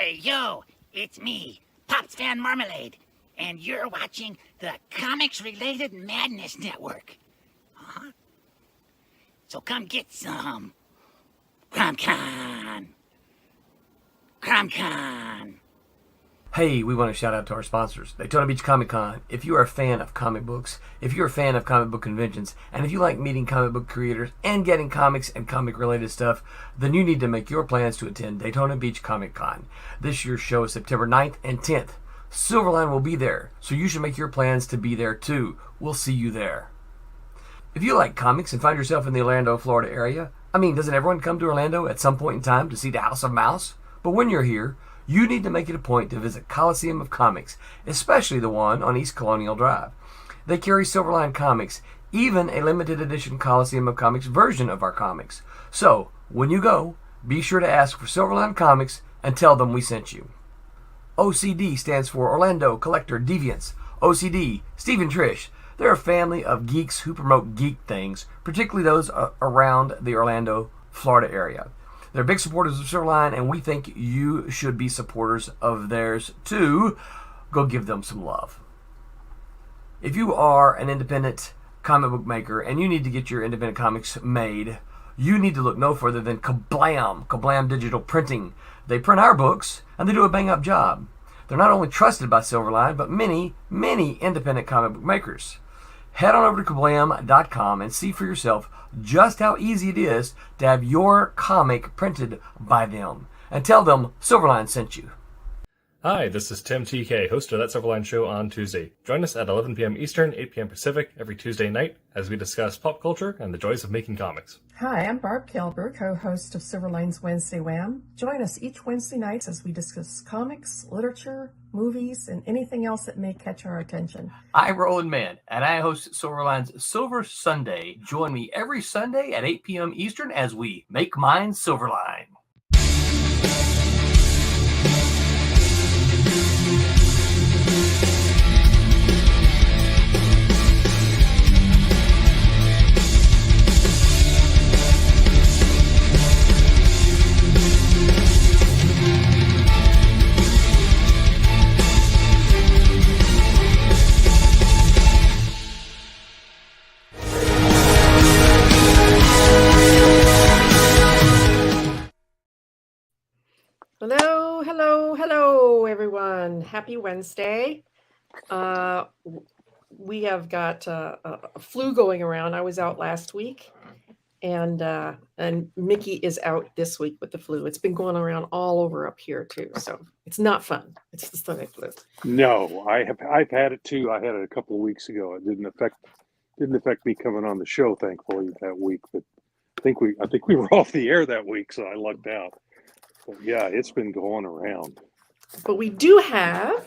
Hey, yo, it's me, Pops Fan Marmalade, and you're watching the Comics-Related Madness Network. Uh-huh. So come get some. CromCon. CromCon. Hey, we want to shout out to our sponsors, Daytona Beach Comic Con. If you are a fan of comic books, if you're a fan of comic book conventions, and if you like meeting comic book creators and getting comics and comic-related stuff, then you need to make your plans to attend Daytona Beach Comic Con. This year's show is September 9th and 10th. Silverline will be there, so you should make your plans to be there too. We'll see you there. If you like comics and find yourself in the Orlando, Florida area, doesn't everyone come to Orlando at some point in time to see the House of Mouse? But when you're here, you need to make it a point to visit Coliseum of Comics, especially the one on East Colonial Drive. They carry Silverline Comics, even a limited edition Coliseum of Comics version of our comics. So, when you go, be sure to ask for Silverline Comics and tell them we sent you. OCD stands for Orlando Collector Deviants. OCD, Steve and Trish, they're a family of geeks who promote geek things, particularly those around the Orlando, Florida area. They're big supporters of Silverline, and we think you should be supporters of theirs too. Go give them some love. If you are an independent comic book maker and you need to get your independent comics made, you need to look no further than Kablam Digital Printing. They print our books, and they do a bang-up job. They're not only trusted by Silverline, but many, many independent comic book makers. Head on over to kablam.com and see for yourself just how easy it is to have your comic printed by them. And tell them Silverline sent you. Hi, this is Tim TK, host of That Silverline Show on Tuesday. Join us at 11 p.m. Eastern, 8 p.m. Pacific every Tuesday night as we discuss pop culture and the joys of making comics. Hi, I'm Barb Kilber, co-host of Silverline's Wednesday Wham. Join us each Wednesday nights as we discuss comics, literature, movies, and anything else that may catch our attention. I'm Roland Mann, and I host Silverline's Silver Sunday. Join me every Sunday at 8 p.m. Eastern as we make mine Silverline. Hello, everyone. Happy Wednesday. We have got a flu going around. I was out last week, and Mickey is out this week with the flu. It's been going around all over up here too, so it's not fun. It's the stomach flu. No, I've had it too. I had it a couple of weeks ago. It didn't affect me coming on the show, thankfully, that week. But I think we were off the air that week, so I lucked out. But yeah, it's been going around. But we have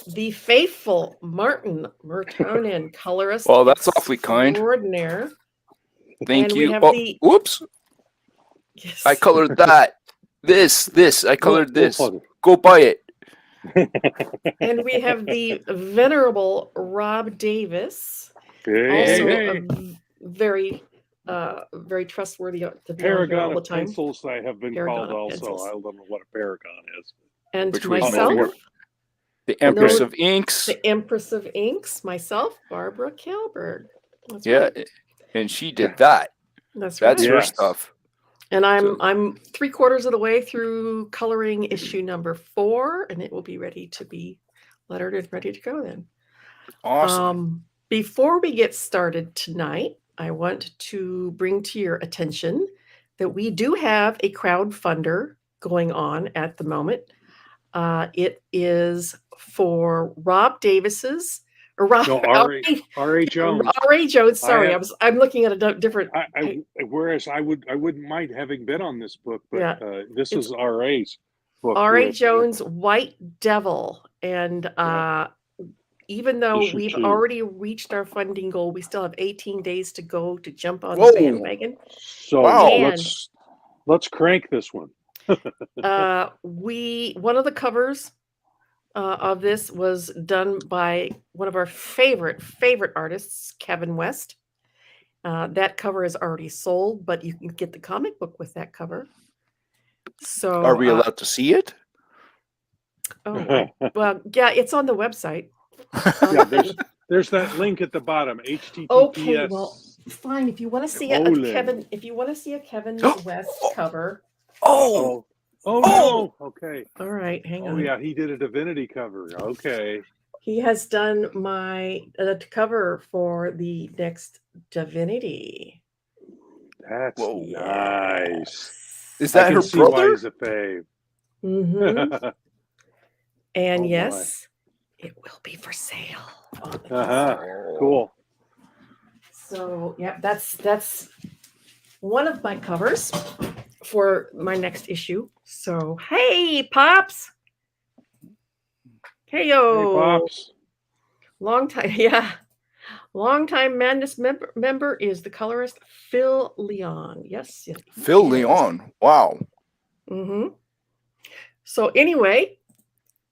the faithful Martin Mertonen, colorist. Well, that's awfully kind. Extraordinaire. Thank And you. we have Whoops. Yes. I colored that. This. I colored this. Go buy it. And we have the venerable Rob Davis. Hey. Very trustworthy to be Paragon all the of time. Pencils, I have been Paragon called of also. Pencils. I don't know what a paragon is. And Which we myself, know. The Empress of Inks. the Empress of Inks, myself, Barbara Kilberg. That's Yeah, right. and she did that. That's right. That's her Yes. stuff. And I'm 3/4 of the way through coloring issue number 4, and it will be ready to be lettered and ready to go then. Awesome. Before we get started tonight, I want to bring to your attention that we do have a crowdfunder going on at the moment. It is for Rob Davis's or Rob No, R.A. Jones. R.A. Jones. Sorry, I'm looking at a different. Whereas I wouldn't mind having been on this book, but Yeah. this is R.A.'s book. R.A. with- Jones' White Devil, and even though Issue we've 2. already reached our funding goal, we still have 18 days to go to jump on Whoa. the bandwagon. So Wow. let's crank this one. One of the covers of this was done by one of our favorite artists, Kevin West. That cover is already sold, but you can get the comic book with that cover. So Are we allowed to see it? Well, yeah, it's on the website. Yeah, there's that link at the bottom. HTTPS. Okay, well, fine. If you want to see a colon. Kevin, if you want to see a Kevin West cover. Oh, Oh no. Okay. All right, hang on. Oh yeah, he did a Divinity cover. Okay. He has done my cover for the next Divinity. That's Whoa. nice. Is that I can her see why brother? he's a fave. Mm-hmm. And Oh, yes, it will be for sale. Cool. So yeah, that's one of my covers for my next issue. So hey, Pops. Hey yo. Hey, Pops. Long time Madness member is the colorist Phil Leon. Yes. Phil Leon. Wow. Mm-hmm. So anyway,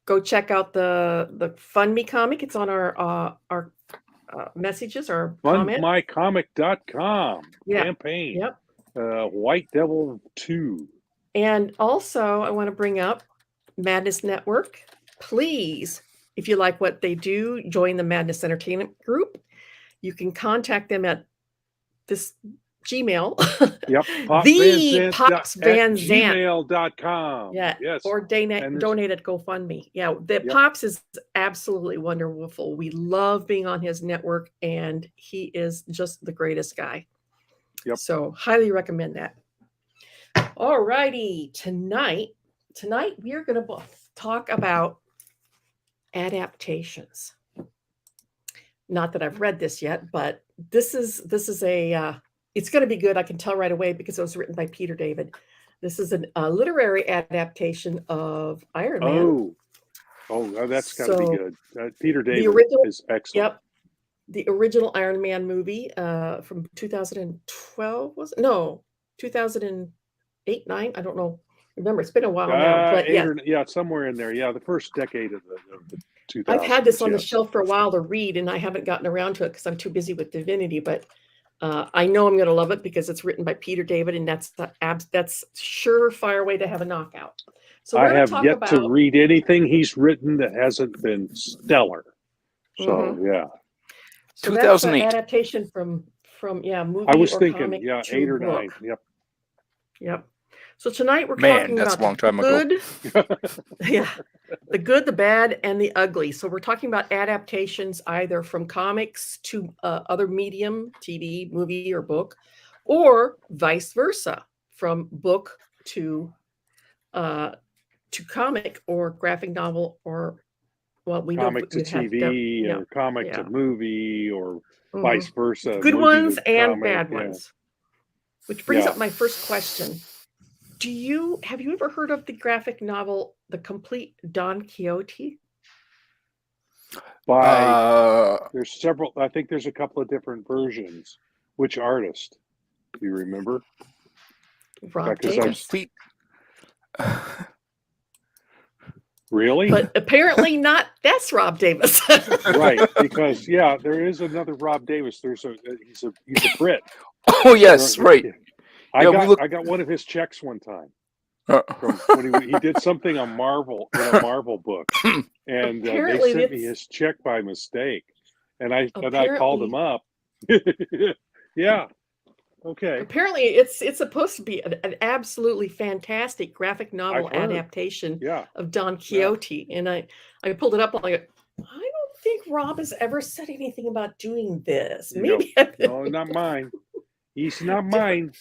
go check out the Fund Me comic. It's on our messages or comments. Fundmycomic.com campaign. Yep. White Devil 2. And also, I want to bring up Madness Network. Please, if you like what they do, join the Madness Entertainment Group. You can contact them at this Gmail. Yep. The Pops Van Zandt. Gmail.com. Yeah. Yes. Or donate at GoFundMe. Yeah. Pops is absolutely wonderful. We love being on his network, and he is just the greatest guy. Yep. So highly recommend that. All righty. Tonight we are going to talk about adaptations. Not that I've read this yet, but this is a it's going to be good. I can tell right away because it was written by Peter David. This is a literary adaptation of Iron Man. Oh, that's got to be good. Peter David is excellent. Yep. The original Iron Man movie from 2012 was it? No, 2008, 9. I don't know. Remember, it's been a while now. But somewhere in there. Yeah, the first decade of the 2000s. I've had this on the shelf for a while to read, and I haven't gotten around to it because I'm too busy with Divinity. But I know I'm going to love it because it's written by Peter David, and that's surefire way to have a knockout. So I have yet to read anything he's written that hasn't been stellar. So yeah. So 2008 that's an adaptation from movie. I was thinking, comic 8 or book. 9. Yep. So tonight we're talking that's about a long time ago. The good, the bad, and the ugly. So we're talking about adaptations either from comics to other medium, TV, movie, or book, or vice versa, from book to comic or graphic novel, or we comic to TV or comic to movie or vice versa. Good ones and bad ones. Which brings up my first question. Have you ever heard of the graphic novel, The Complete Don Quixote? There's several. I think there's a couple of different versions. Which artist? Do you remember? Rob Davis. Really? But apparently not. That's Rob Davis. Right, because there is another Rob Davis. He's a Brit. Oh yes, right. I got one of his checks one time. From when he did something on Marvel in a Marvel book, and they sent me his check by mistake, and I called him up. Yeah. Okay. Apparently, it's supposed to be an absolutely fantastic graphic novel adaptation of Don Quixote, and I pulled it up. I'm like, I don't think Rob has ever said anything about doing this. Maybe no, not mine. He's not mine.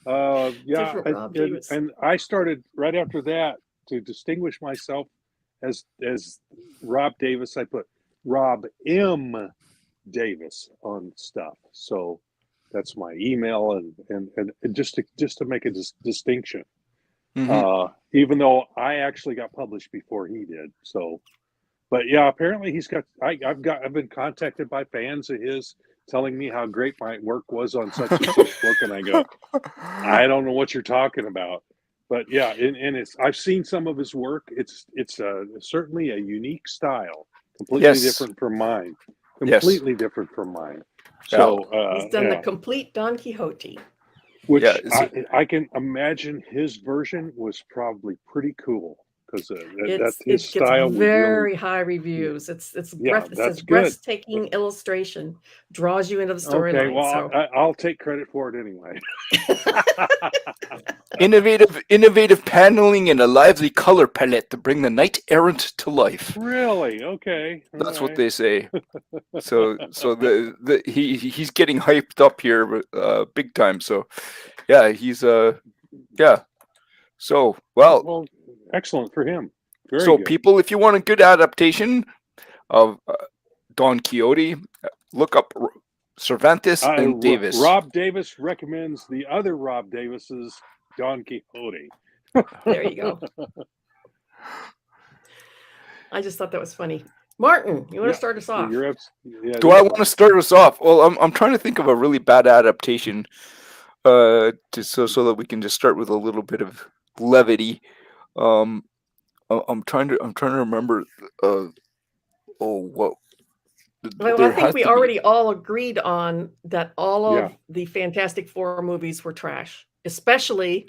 And I started right after that to distinguish myself as Rob Davis. I put Rob M. Davis on stuff, so that's my email, and just to make a distinction. Mm-hmm. Even though I actually got published before he did, so. But apparently he's got. I've been contacted by fans of his, telling me how great my work was on such and such book, and I go, I don't know what you're talking about, but and I've seen some of his work. It's certainly a unique style, completely different from mine. Completely different from mine. So he's done the complete Don Quixote, which I can imagine his version was probably pretty cool because It his gets style was very really, high reviews. It that's says good. breathtaking illustration, draws you into the Okay, storyline. well, So I'll take credit for it anyway. Innovative paneling and a lively color palette to bring the knight errant to life. Really? Okay. That's All what right. they say. So he's getting hyped up here, big time. So, yeah, he's yeah. So Well, excellent for him. Very so good. people, if you want a good adaptation of Don Quixote, look up Cervantes and Davis. Rob Davis recommends the other Rob Davis's Don Quixote. there you go. I just thought that was funny. Martin, you want to start us off? Do I want to start us off? Well, I'm trying to think of a really bad adaptation, so that we can just start with a little bit of levity. I'm trying to remember. Well, I think we already all agreed on that all of the Fantastic Four movies were trash, especially.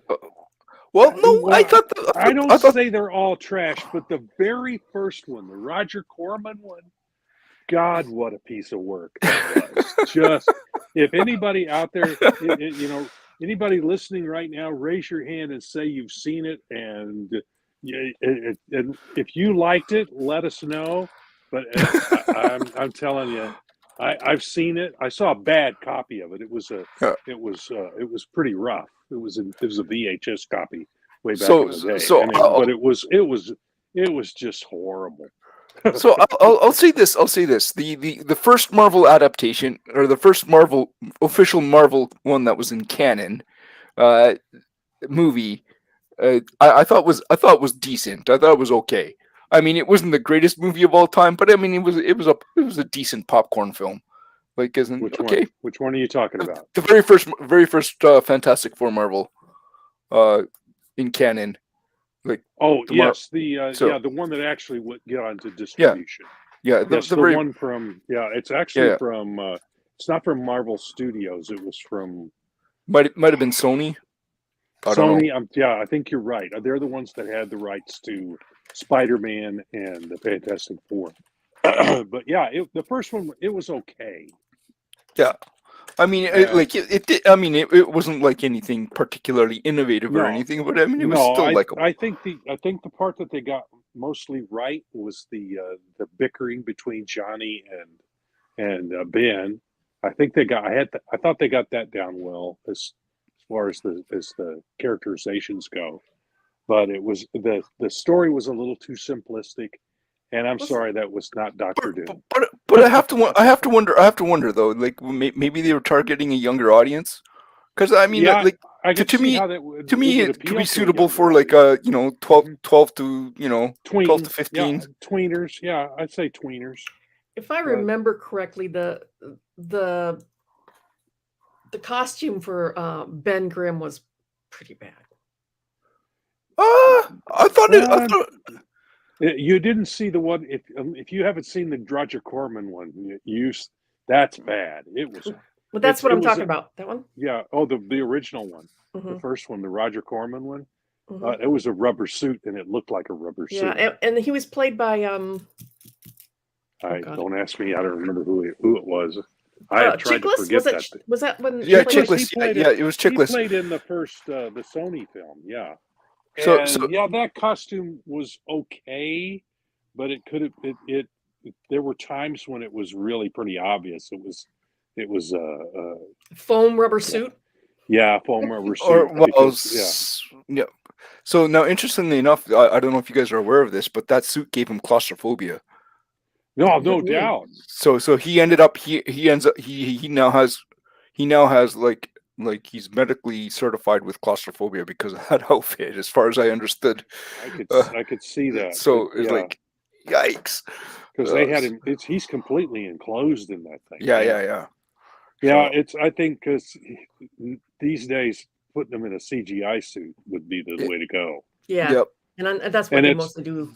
Well, no, I don't say they're all trash, but the very first one, the Roger Corman one, God, what a piece of work that was. Just, if anybody out there, anybody listening right now, raise your hand and say you've seen it, and if you liked it, let us know. But I'm telling you, I've seen it. I saw a bad copy of it. It was pretty rough. It was a VHS copy way back in the day. But it was just horrible. So I'll say this. The first Marvel adaptation, or the first official Marvel one that was in canon, movie, I thought was decent. I thought it was okay. I mean, it wasn't the greatest movie of all time, but I mean, it was a decent popcorn film. Like, Which one are you talking about? The very first Fantastic Four Marvel, in canon. Like, the one that actually would get onto distribution. Yeah, the one from it's actually from it's not from Marvel Studios. It was from might have been Sony. Sony. I think you're right. They're the ones that had the rights to Spider-Man and the Fantastic Four. But the first one, it was okay. Yeah, I mean, it wasn't like anything particularly innovative or anything, but I mean, it was still likable. I think the part that they got mostly right was the bickering between Johnny and Ben. I thought they got that down well as far as the characterizations go, but it was the story was a little too simplistic. And I'm sorry, that was not Dr. Doom. But I have to wonder though, like maybe they were targeting a younger audience, because I mean, to me, it could be suitable for like 12 to 12 to 15 tweeners. Yeah, I'd say tweeners. If I remember correctly, the costume for Ben Grimm was pretty bad. I thought you didn't see the one. If you haven't seen the Roger Corman one, that's bad. It was. Well, that's what I'm talking about. That one. Yeah. Oh, the original one, the first one, the Roger Corman one. It was a rubber suit, and it looked like a rubber suit. Yeah, and he was played by don't ask me. I don't remember who it was. I tried Chiklis? to forget that. Was that when? Yeah, Chiklis. It was Chiklis. He played in the first the Sony film. Yeah. So that costume was okay, but it could have it. There were times when it was really pretty obvious. It was foam rubber suit. Yeah, foam rubber suit. Yeah. So now, interestingly enough, I don't know if you guys are aware of this, but that suit gave him claustrophobia. No doubt. So he ended up he now has like he's medically certified with claustrophobia because of that outfit, as far as I understood. I could see that. So it's like, yikes. Because they had him. He's completely enclosed in that thing. Yeah. Yeah, I think because these days putting them in a CGI suit would be the way to go. Yeah. Yep. And that's what they mostly do.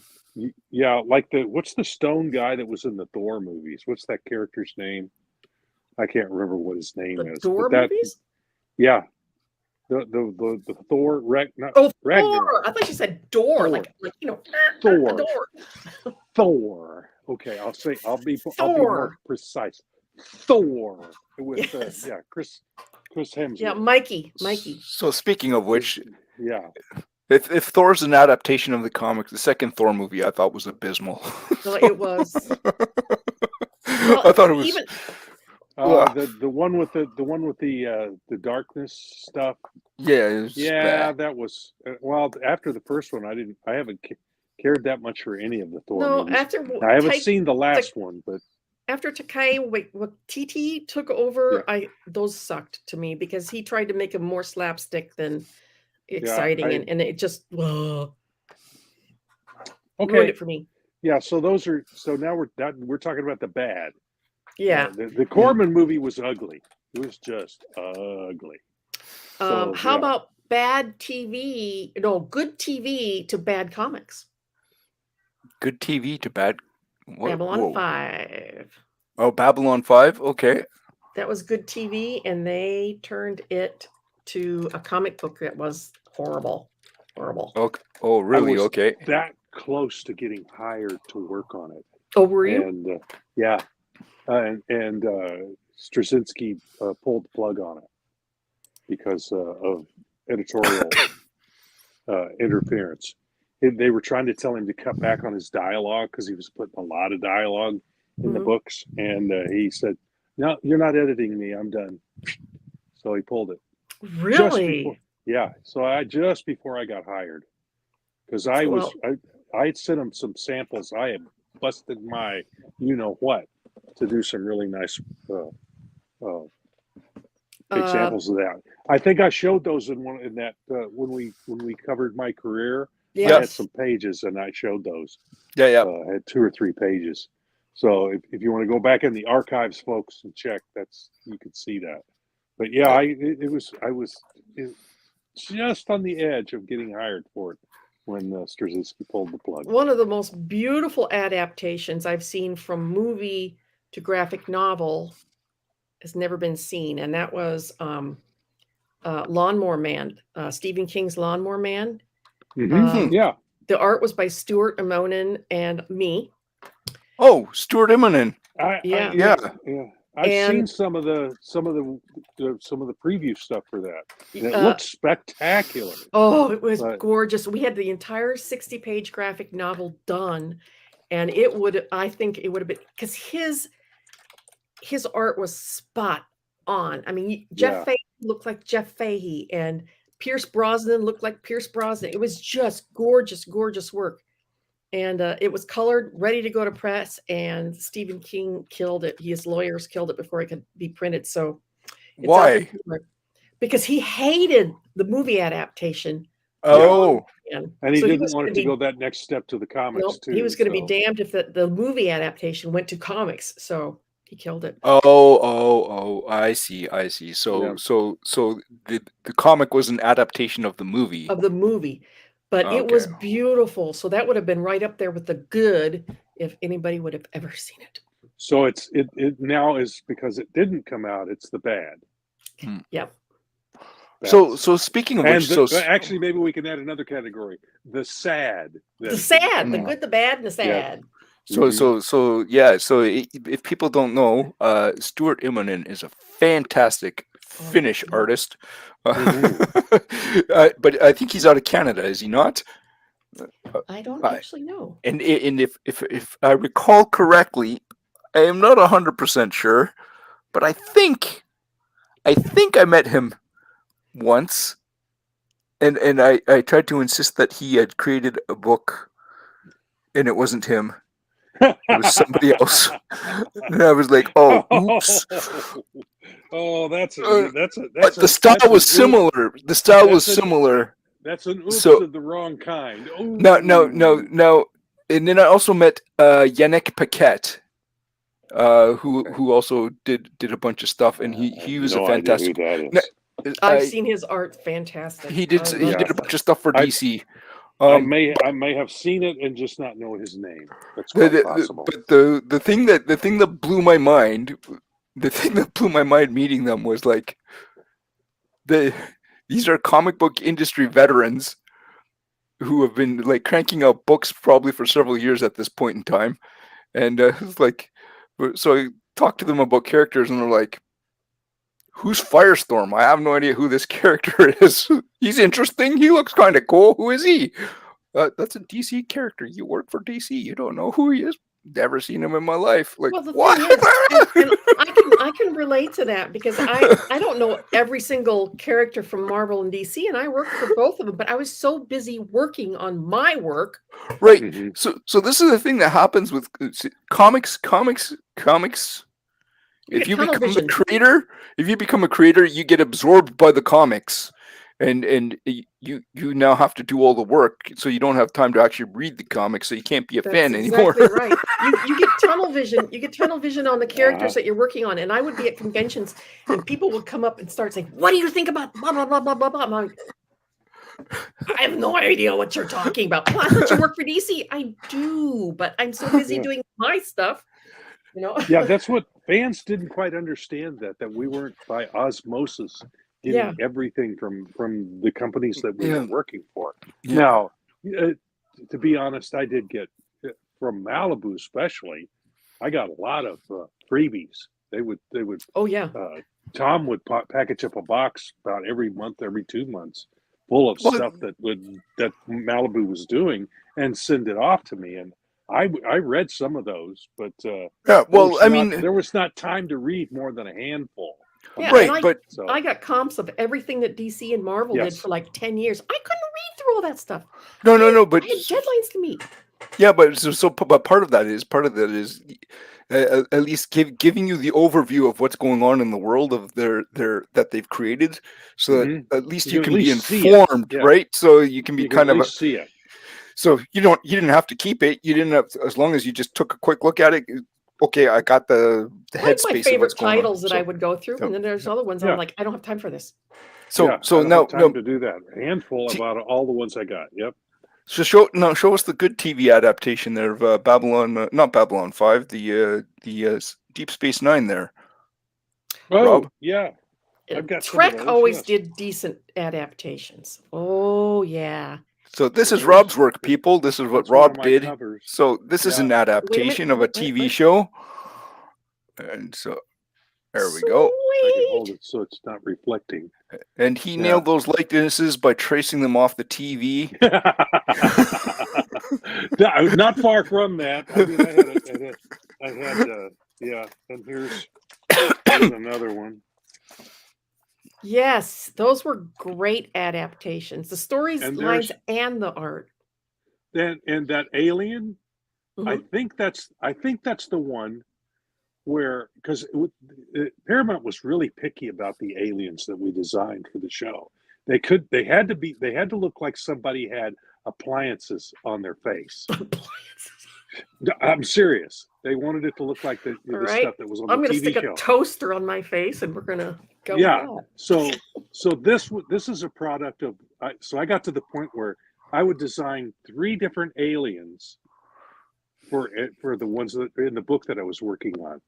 Yeah, like what's the stone guy that was in the Thor movies? What's that character's name? I can't remember what his name is. Thor movies? Yeah. The Thor Ragnarok. Thor! I thought you said door, Thor. like Thor. a door. Thor. Okay, I'll be more precise. Thor with Yes. Chris Hemsworth. Yeah, Mikey. So speaking of which, yeah, if Thor's an adaptation of the comic, the second Thor movie I thought was abysmal. No, it was. I thought it was. Even, the one with the darkness stuff. Yeah, that was well after the first one. I haven't cared that much for any of the Thor movies. I haven't seen the last one, but after Taika Waititi took over, those sucked to me because he tried to make him more slapstick than exciting, and it just ruined it for me. Yeah, so now we're talking about the bad. Yeah, the Corman movie was ugly. It was just ugly. How about bad TV? No, good TV to bad comics. Good TV to bad. Babylon 5. Oh, Babylon 5. Okay. That was good TV, and they turned it to a comic book that was horrible. Okay. Oh, really? Okay. That close to getting hired to work on it. Oh, were you? And and Straczynski pulled the plug on it because of editorial interference. They were trying to tell him to cut back on his dialogue because he was putting a lot of dialogue in the books, and he said, "No, you're not editing me. I'm done." So he pulled it. Really? So just before I got hired, because I had sent him some samples. I had busted my what to do some really nice examples of that. I think I showed those when we covered my career. Yes. I had some pages and I showed those. I had 2 or 3 pages. So if you want to go back in the archives, folks, and check, you could see that. But I was just on the edge of getting hired for it when Straczynski pulled the plug. One of the most beautiful adaptations I've seen from movie to graphic novel has never been seen, and that was Lawnmower Man, Stephen King's Lawnmower Man. The art was by Stuart Immonen and me. Oh, Stuart Immonen. I've seen some of the preview stuff for that. And it looked spectacular. Oh, it was gorgeous. We had the entire 60-page graphic novel done, and I think it would have been because his art was spot on. I mean, Jeff Fahey looked like Jeff Fahey, and Pierce Brosnan looked like Pierce Brosnan. It was just gorgeous, gorgeous work. And it was colored, ready to go to press, and Stephen King killed it. His lawyers killed it before it could be printed. So why? Because he hated the movie adaptation. Oh. And he didn't want it to go that next step to the comics, too. He was going to be damned if the movie adaptation went to comics. So he killed it. Oh, I see. So the comic was an adaptation of the movie. But it was beautiful. So that would have been right up there with the good if anybody would have ever seen it. So it now is because it didn't come out, it's the bad. Yep. So speaking of which, actually maybe we can add another category. The sad. The good, the bad, and the sad. So if people don't know, Stuart Immonen is a fantastic Finnish artist. But I think he's out of Canada, is he not? I don't actually know. And if I recall correctly, I am not 100% sure, but I think I met him once, and I tried to insist that he had created a book, and it wasn't him. It was somebody else. And I was like, "Oh, oops." Oh, that's the style was similar. The style was similar. That's an oops of the wrong kind. Ooh. No. And then I also met Yannick Paquette, who also did a bunch of stuff, and he was a fantastic. I've seen his art. Fantastic. He did a bunch of stuff for DC. I may have seen it and just not know his name. That's quite possible. But the thing that blew my mind, meeting them was like these are comic book industry veterans who have been like cranking out books probably for several years at this point in time. And it's like, so I talked to them about characters, and they're like, "Who's Firestorm? I have no idea who this character is. He's interesting. He looks kind of cool. Who is he? That's a DC character. You work for DC. You don't know who he is. Never seen him in my life." Like, well, the what? thing is, and I can relate to that because I don't know every single character from Marvel and DC, and I work for both of them. But I was so busy working on my work. Right. So this is the thing that happens with comics. If you become a creator, you get absorbed by the comics, and you now have to do all the work, so you don't have time to actually read the comics, so you can't be a fan anymore. Exactly right. You get tunnel vision. You get tunnel vision on the characters that you're working on. And I would be at conventions, and people would come up and start saying, "What do you think about blah blah blah blah blah blah?" I'm like, I have no idea what you're talking about. Well, I thought you work for DC. I do, but I'm so busy doing my stuff. You know? Yeah, that's what fans didn't quite understand, that we weren't by osmosis getting everything from the companies that we were working for. Now, to be honest, I did get from Malibu especially. I got a lot of freebies. They would. Oh yeah. Tom would package up a box about every month, every 2 months, full of stuff that Malibu was doing, and send it off to me. And I read some of those, but there was not time to read more than a handful. Yeah, right, I got comps of everything that DC and Marvel did for like 10 years. I couldn't read through all that stuff. No, but I had deadlines to meet. Yeah, but but part of that is at least giving you the overview of what's going on in the world of that they've created, so that at least you can be informed, right? So you can be kind of see it. So you didn't have to keep it. You didn't have to, as long as you just took a quick look at it. Okay, I got the headspace. My favorite titles that I would go through, and then there's other ones I'm like, I don't have time for this. So now to do that. A handful about all the ones I got. Yep. So show us the good TV adaptation there of Babylon, not Babylon 5, the Deep Space Nine there. Oh, Rob? yeah. I've got Trek always did decent adaptations. Oh yeah. So this is Rob's work, people. This is what Rob did. Covers. So this is an adaptation of a TV show. And so there we go. I can hold it so it's not reflecting. And he nailed those likenesses by tracing them off the TV. Not far from that. I mean, I had and here's another one. Yes, those were great adaptations. The stories, lines, and the art. And that alien, I think that's the one where, because Paramount was really picky about the aliens that we designed for the show. They had to look like somebody had appliances on their face. I'm serious. They wanted it to look like the stuff that was on the TV show. I'm going to stick a toaster on my face, and we're going to go. Yeah. So this is a product of. So I got to the point where I would design 3 different aliens for the ones that in the book that I was working on,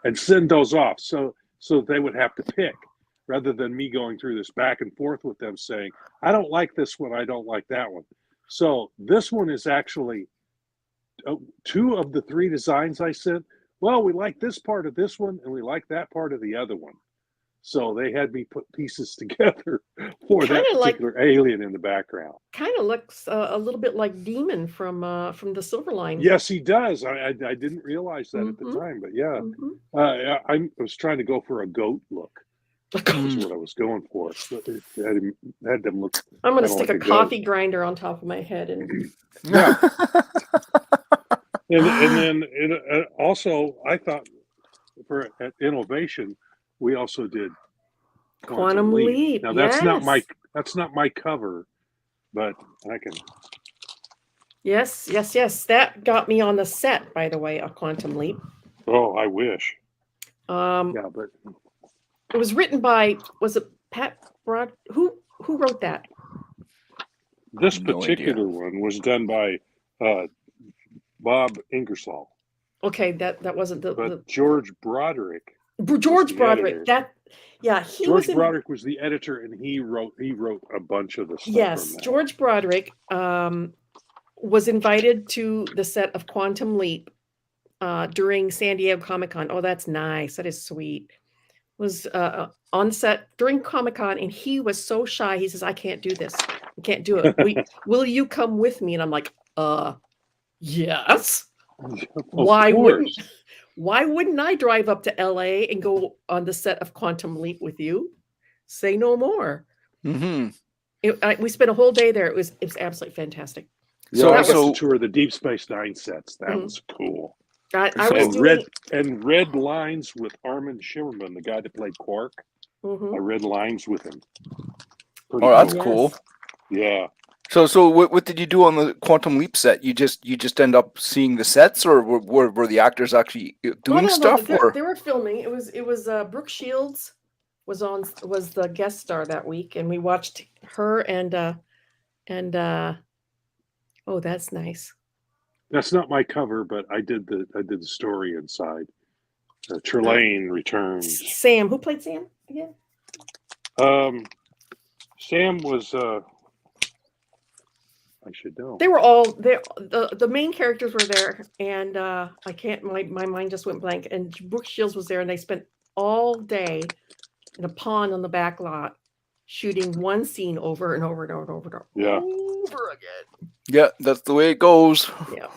and send those off. So they would have to pick, rather than me going through this back and forth with them saying, I don't like this one, I don't like that one. So this one is actually 2 of the 3 designs I sent. Well, we like this part of this one, and we like that part of the other one. So they had me put pieces together for that particular alien in the background. Kind of looks a little bit like Demon from the Silverline. Yes, he does. I didn't realize that at the time, but yeah, I was trying to go for a goat look. That's what I was going for. Had them look. I'm going to stick a coffee grinder on top of my head and. Yeah. and then also, I thought at Innovation, we also did Quantum Leap. Now that's not my cover, but I can. Yes. That got me on the set, by the way, of Quantum Leap. Oh, I wish. Yeah, but it was written by, was it Pat Broad? Who wrote that? This particular one was done by Bob Ingersoll. Okay, that wasn't but George Broderick. George Broderick. Yeah, George Broderick was the editor, and he wrote a bunch of the stuff. Yes, George Broderick was invited to the set of Quantum Leap during San Diego Comic-Con. Oh, that's nice. That is sweet. Was on set during Comic-Con, and he was so shy. He says, "I can't do this. I can't do it. Will you come with me?" And I'm like, yes. Why wouldn't I drive up to LA and go on the set of Quantum Leap with you? Say no more. Mm-hmm. We spent a whole day there. It was absolutely fantastic. Yeah, so I got to tour the Deep Space Nine sets. That was cool. I was doing red lines with Armin Shimmerman, the guy that played Quark. I read lines with him. Pretty that's cool. Yeah. So what did you do on the Quantum Leap set? You just end up seeing the sets, or were the actors actually doing stuff? They were filming. It was Brooke Shields was the guest star that week, and we watched her and oh, that's nice. That's not my cover, but I did the story inside. Trelane returns. Sam, who played Sam again? Sam was. I should know. They were all there. The main characters were there, and I can't. My mind just went blank. And Brooke Shields was there, and they spent all day in a pond on the back lot shooting one scene over and over and over and over and over again. Yeah, that's the way it goes. Yeah.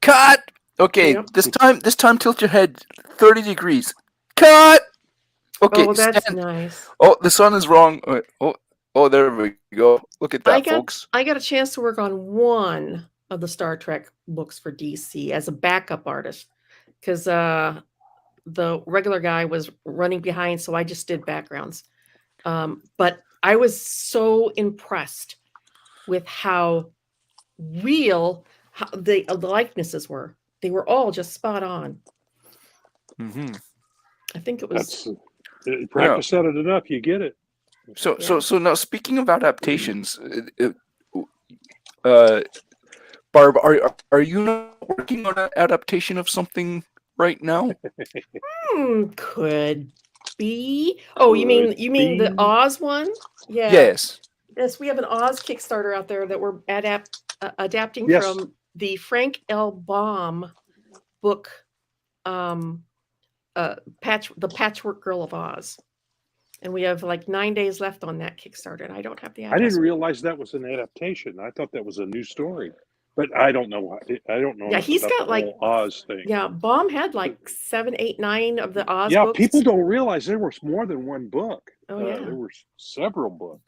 Cut. Okay, Yep. This time tilt your head 30 degrees. Cut. Okay. Oh, that's nice. Oh, the sun is wrong. Oh, there we go. Look at that, folks. I got a chance to work on one of the Star Trek books for DC as a backup artist because the regular guy was running behind, so I just did backgrounds. But I was so impressed with how real the likenesses were. They were all just spot on. Mm-hmm. I think it was. Practice at it enough, you get it. So now, speaking of adaptations, Barb, are you not working on an adaptation of something right now? Could be. Oh, you mean the Oz one? Yeah. Yes. Yes, we have an Oz Kickstarter out there that we're adapting from the Frank L. Baum book, The Patchwork Girl of Oz. And we have like 9 days left on that Kickstarter, and I don't have the address. I didn't realize that was an adaptation. I thought that was a new story, but I don't know. I don't know. Yeah, he's got like Oz thing. Yeah, Baum had like 7, 8, 9 of the Oz. Yeah, books. People don't realize there was more than one book. Oh yeah, there were several books.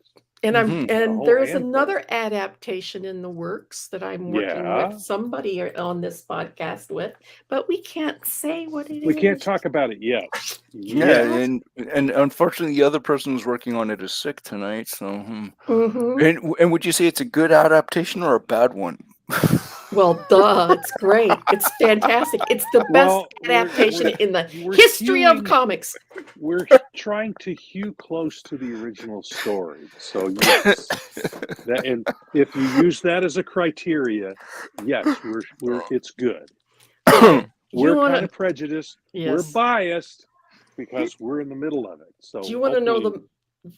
And there's another adaptation in the works that I'm working with somebody on this podcast with, but we can't say what it is. We can't talk about it yet. Yeah, and unfortunately, the other person who's working on it is sick tonight. So, and would you say it's a good adaptation or a bad one? Well, it's great. It's fantastic. It's the best adaptation in the history of comics. We're trying to hew close to the original story. So yes, and if you use that as a criteria, yes, it's good. We're kind of prejudiced. Yes. We're biased because we're in the middle of it. So do you want to know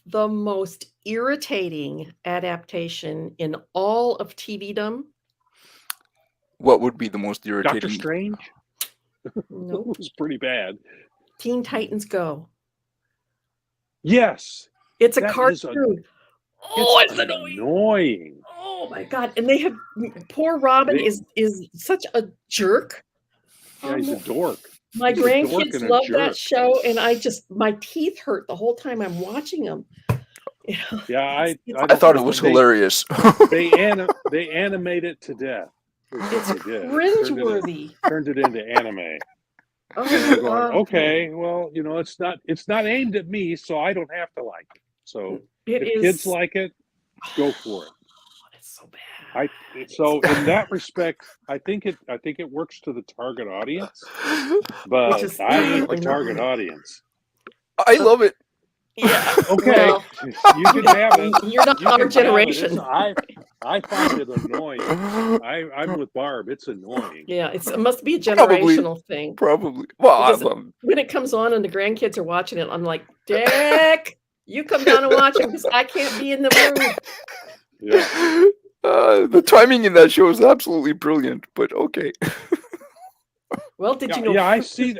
the most irritating adaptation in all of TVdom? What would be the most irritating? Doctor Strange? No. It was pretty bad. Teen Titans Go. Yes. It's a cartoon. It's annoying. Oh my God. And they have poor Robin is such a jerk. Yeah, he's a dork. My grandkids love that show, and my teeth hurt the whole time I'm watching them. Yeah, I thought it was hilarious. They animate it to death. It's cringeworthy. Turned it into anime. Oh, okay, well, it's not aimed at me, so I don't have to like it. So if kids like it, go for it. It's so bad. So in that respect, I think it works to the target audience, but I ain't the target audience. I love it. Yeah. Okay. Well, you can have it. You're not our generation. I find it annoying. I'm with Barb. It's annoying. Yeah, it must be a generational thing. Probably. Well, when it comes on and the grandkids are watching it, I'm like, Dick, you come down and watch it because I can't be in the room. Yeah. The timing in that show is absolutely brilliant, but okay. Well, did you know? Yeah, I see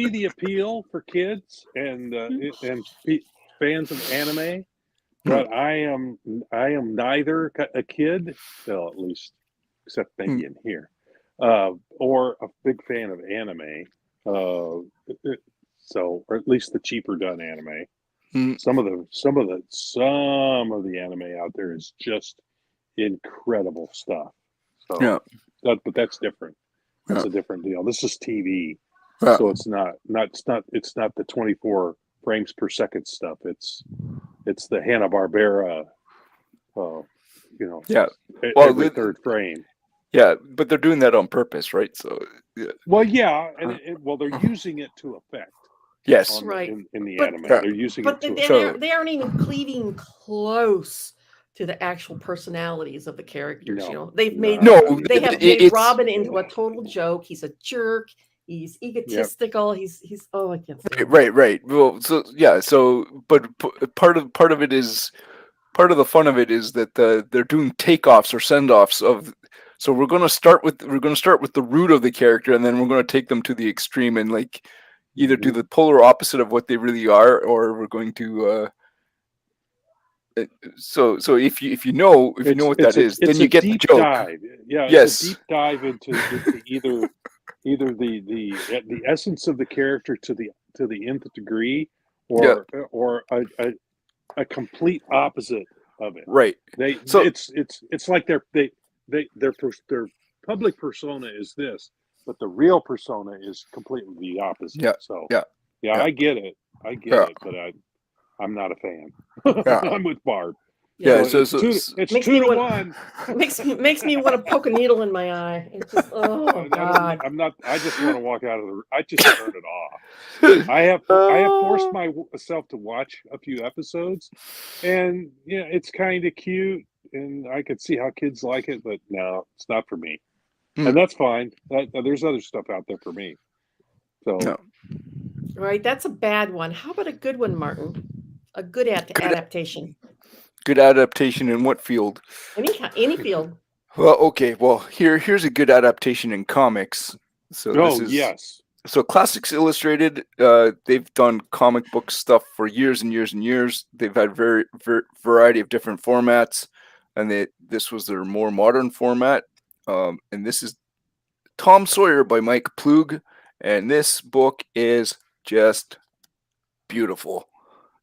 the appeal for kids and fans of anime, but I am neither a kid, well, at least except maybe in here, or a big fan of anime. Or at least the cheaper done anime. Some of the anime out there is just incredible stuff. So, but that's different. That's a different deal. This is TV, so it's not the 24 frames per second stuff. It's the Hanna-Barbera, every third frame. Yeah, but they're doing that on purpose, right? So, yeah. Well, yeah, and they're using it to effect. Yes, right. In the anime, they're using it. But they aren't even cleaving close to the actual personalities of the characters. They've made made Robin into a total joke. He's a jerk. He's egotistical. Yep. He's I can't say right. Well, but part of it is part of the fun of it is that they're doing takeoffs or send-offs of. So we're going to start with the root of the character, and then we're going to take them to the extreme and like either do the polar opposite of what they really are, or we're going to. So if you know what that is, then you get the joke. Dive. Yeah, yes. It's a deep dive into either the essence of the character to the nth degree, or a complete opposite of it. Right. It's like their public persona is this, but the real persona is completely the opposite. Yeah. So yeah. I get it, but I'm not a fan. I'm with Barb. Yeah, so it's 2-1. Makes me want to poke a needle in my eye. It's just, God. I'm not. I just want to walk out of the. I just turn it off. I have forced myself to watch a few episodes, and it's kind of cute, and I could see how kids like it, but no, it's not for me, and that's fine. There's other stuff out there for me. So, right, that's a bad one. How about a good one, Martin? A good adaptation. Good adaptation in what field? Any field. Well, okay. Well, here's a good adaptation in comics. So yes. So Classics Illustrated, they've done comic book stuff for years and years and years. They've had variety of different formats, and this was their more modern format. And this is Tom Sawyer by Mike Ploog, and this book is just beautiful.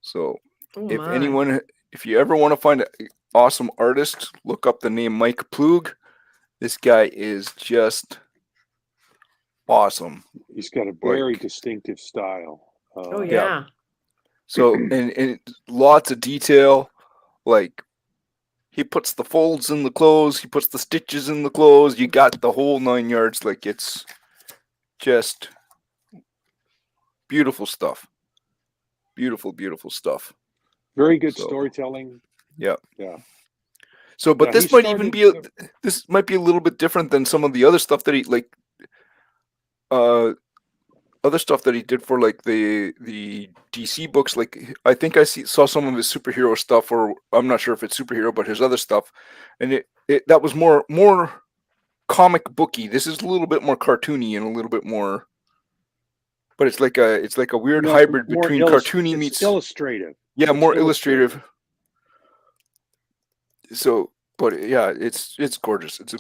So if you ever want to find an awesome artist, look up the name Mike Ploog. This guy is just awesome. He's got a very distinctive style. Yeah. So and lots of detail. Like he puts the folds in the clothes, he puts the stitches in the clothes. You got the whole 9 yards. Like it's just beautiful stuff. Beautiful stuff. Very good storytelling. Yeah. Yeah. So, but this might be a little bit different than some of the other stuff that he other stuff that he did for like the DC books. Like I think I saw some of his superhero stuff, or I'm not sure if it's superhero, but his other stuff, and that was more comic booky. This is a little bit more cartoony and a little bit more. But it's like a weird hybrid between cartoony meets illustrative. Yeah, more illustrative. So, but yeah, it's gorgeous. It's a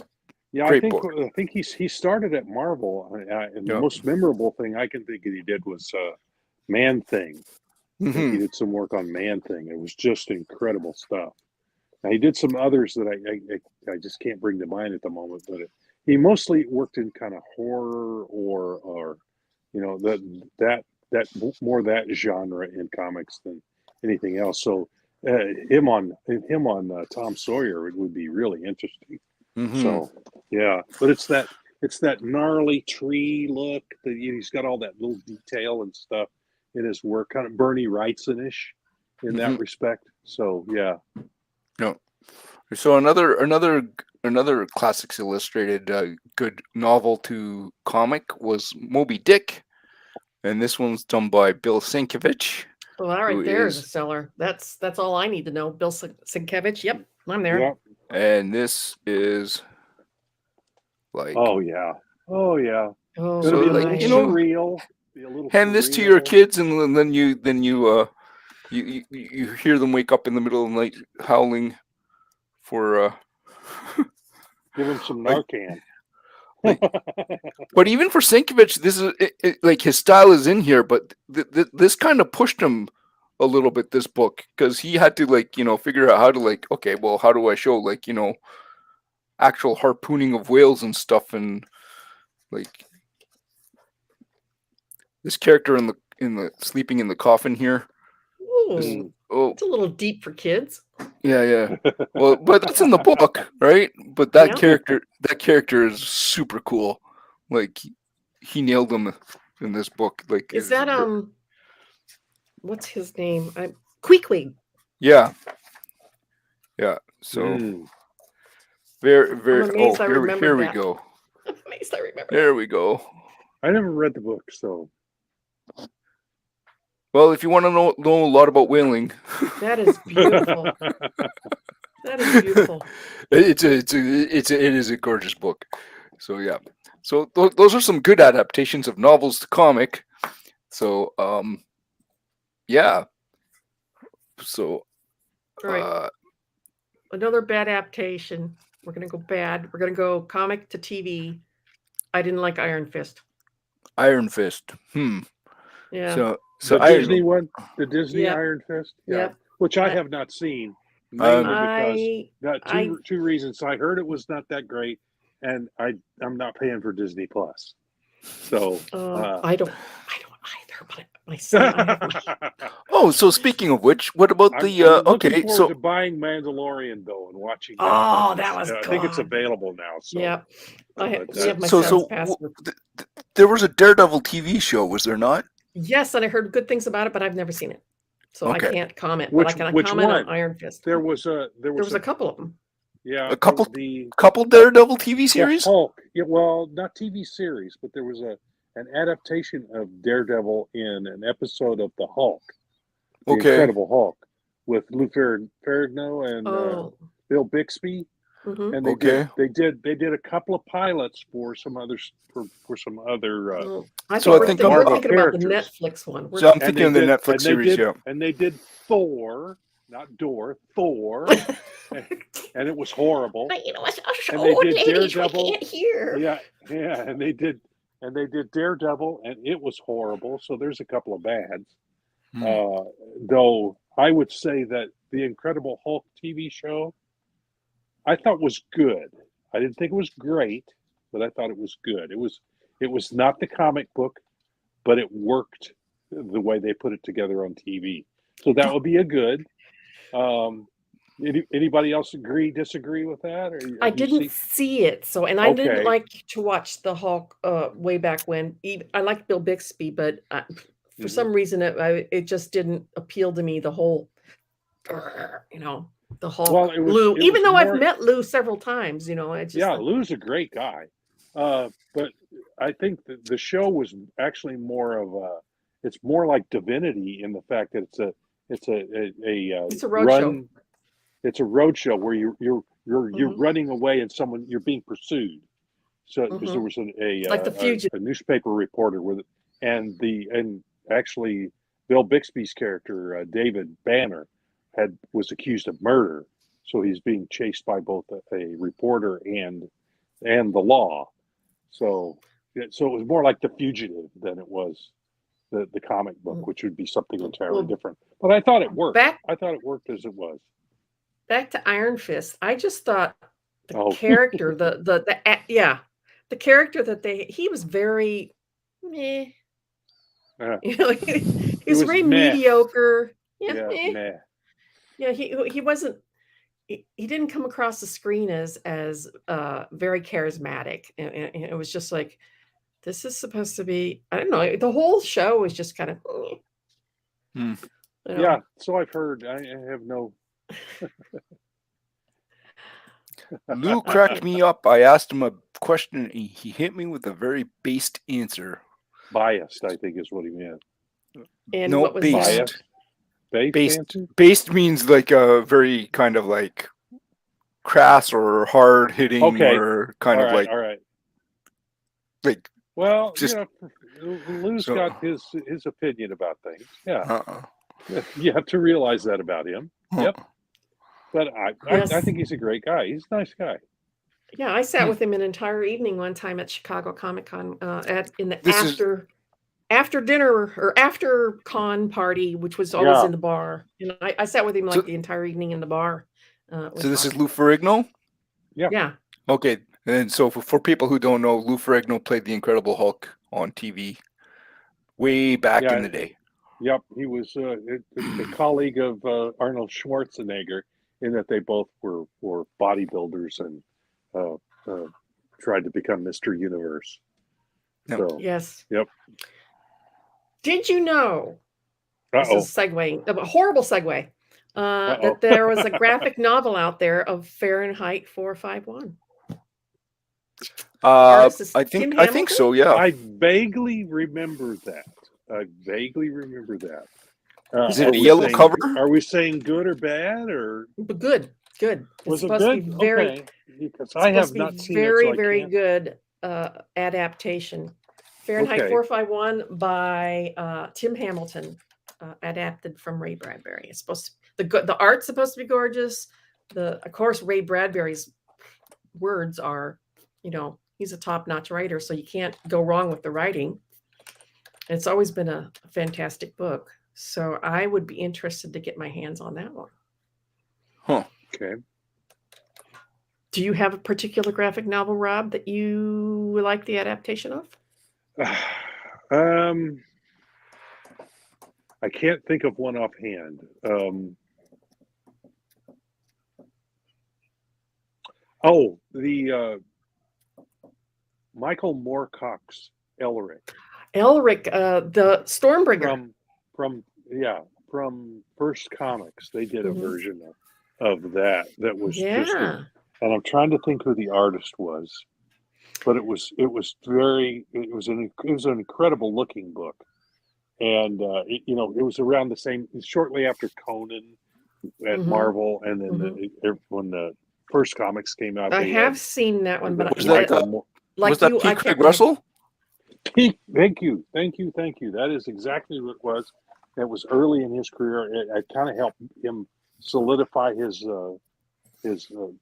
great book. I think he started at Marvel, and the most memorable thing I can think that he did was Man-Thing. He did some work on Man-Thing. It was just incredible stuff. Now he did some others that I just can't bring to mind at the moment, but he mostly worked in kind of horror or that more that genre in comics than anything else. So him on Tom Sawyer, it would be really interesting. So but it's that gnarly tree look that he's got all that little detail and stuff in his work, kind of Bernie Wrightson-ish in that respect. So So another Classics Illustrated good novel to comic was Moby Dick, and this one's done by Bill Sienkiewicz. Well, that right there is a seller. That's all I need to know. Bill Sienkiewicz. Yep, I'm there. Yep. And this is like, oh yeah. Oh, so like, real. Hand this to your kids, and then you hear them wake up in the middle of the night howling for give them some Narcan. But even for Sienkiewicz, this is like his style is in here, but this kind of pushed him a little bit, this book, because he had to figure out how to okay, well, how do I show actual harpooning of whales and stuff, and this character in the sleeping in the coffin here. Ooh, it's a little deep for kids. Yeah. Well, but that's in the book, right? But that character is super cool. Like, he nailed him in this book. Like, is that what's his name? Queequeg. Yeah. So very, very. Here we go. I'm amazed I remember. There we go. I never read the book, so. Well, if you want to know a lot about whaling, that is beautiful. That is beautiful. It is a gorgeous book. So yeah. So those are some good adaptations of novels to comic. So yeah. So all right. Another bad adaptation. We're gonna go bad. We're gonna go comic to TV. I didn't like Iron Fist. Iron Fist. Yeah. So the Disney one, the Disney Iron Fist, which I have not seen, mainly because two reasons. I heard it was not that great, and I'm not paying for Disney Plus. So I don't either, but my son. Oh, so speaking of which, what about I'm looking forward to so buying Mandalorian though and watching. That was. I think it's available now. So. Yeah, I have my son's password. There was a Daredevil TV show, was there not? Yes, and I heard good things about it, but I've never seen it, so I can't comment. But I can comment on Iron Fist. There was a couple of them. Yeah, a couple Daredevil TV series. Hulk. Yeah, well, not TV series, but there was an adaptation of Daredevil in an episode of the Hulk, the Incredible Hulk, with Lou Ferrigno and Bill Bixby. Mm-hmm. And they did a couple of pilots for some others for some other. I think we're thinking about the Netflix one. So I'm thinking of the Netflix series, and they did Thor, not Door, Thor, and it was horrible. But you know, and they did Daredevil. We can't hear. Yeah, and they did Daredevil, and it was horrible. So there's a couple of bads. Though I would say that the Incredible Hulk TV show, I thought was good. I didn't think it was great, but I thought it was good. It was not the comic book, but it worked the way they put it together on TV. So that would be a good. Anybody else disagree with that? Or I didn't see it, so I didn't like to watch the Hulk way back when. I liked Bill Bixby, but for some reason it just didn't appeal to me. The whole, the Hulk, Lou. Even though I've met Lou several times, it's just Lou's a great guy. But I think that the show was actually more of it's more like Divinity in the fact that it's a road show. It's a road show where you're running away and you're being pursued. So because there was a newspaper reporter and actually Bill Bixby's character David Banner was accused of murder, so he's being chased by both a reporter and the law. So it was more like The Fugitive than it was the comic book, which would be something entirely different. But I thought it worked. I thought it worked as it was. Back to Iron Fist. I just thought the character, the character that he was very meh. He was very mediocre. Meh. Yeah, he wasn't. He didn't come across the screen as very charismatic, and it was just like, this is supposed to be. I don't know. The whole show was just kind of. Yeah, so I've heard. I have no. Lou cracked me up. I asked him a question, and he hit me with a very based answer. Biased, I think, is what he meant. And no, what was biased? Based means like a very kind of like crass or hard hitting, or kind of like like. Well, just, Lou's got his opinion about things. Yeah, you have to realize that about him. Yep. But I think he's a great guy. He's a nice guy. Yeah, I sat with him an entire evening one time at Chicago Comic Con after dinner or after con party, which was always in the bar. And I sat with him like the entire evening in the bar. So this is Lou Ferrigno? Yeah. Okay. And so for people who don't know, Lou Ferrigno played the Incredible Hulk on TV way back in the day. Yep. He was a colleague of Arnold Schwarzenegger in that they both were bodybuilders and tried to become Mr. Universe. So, yes. Yep. Did you know? This is segueing, a horrible segue. That there was a graphic novel out there of Fahrenheit 451. I think so. Yeah. I vaguely remember that. Is it a yellow cover? Are we saying good or bad or good? Was it's it good? To be very, okay. Because I have not seen very, it. So very good adaptation. Fahrenheit 451 by Tim Hamilton, adapted from Ray Bradbury. It's supposed to the art's supposed to be gorgeous. Of course, Ray Bradbury's words are, he's a top-notch writer, so you can't go wrong with the writing. It's always been a fantastic book. So I would be interested to get my hands on that one. Huh. Okay. Do you have a particular graphic novel, Rob, that you would like the adaptation of? I can't think of one offhand. The Michael Moorcock's Elric. The Stormbringer. From First Comics, they did a version of that was just. And I'm trying to think who the artist was, but it was an incredible looking book, and it was around the same, shortly after Conan at Marvel, and then when the First Comics came out. I have seen that one, but was that P. Craig Russell? Thank you. That is exactly what it was. It was early in his career. It kind of helped him solidify his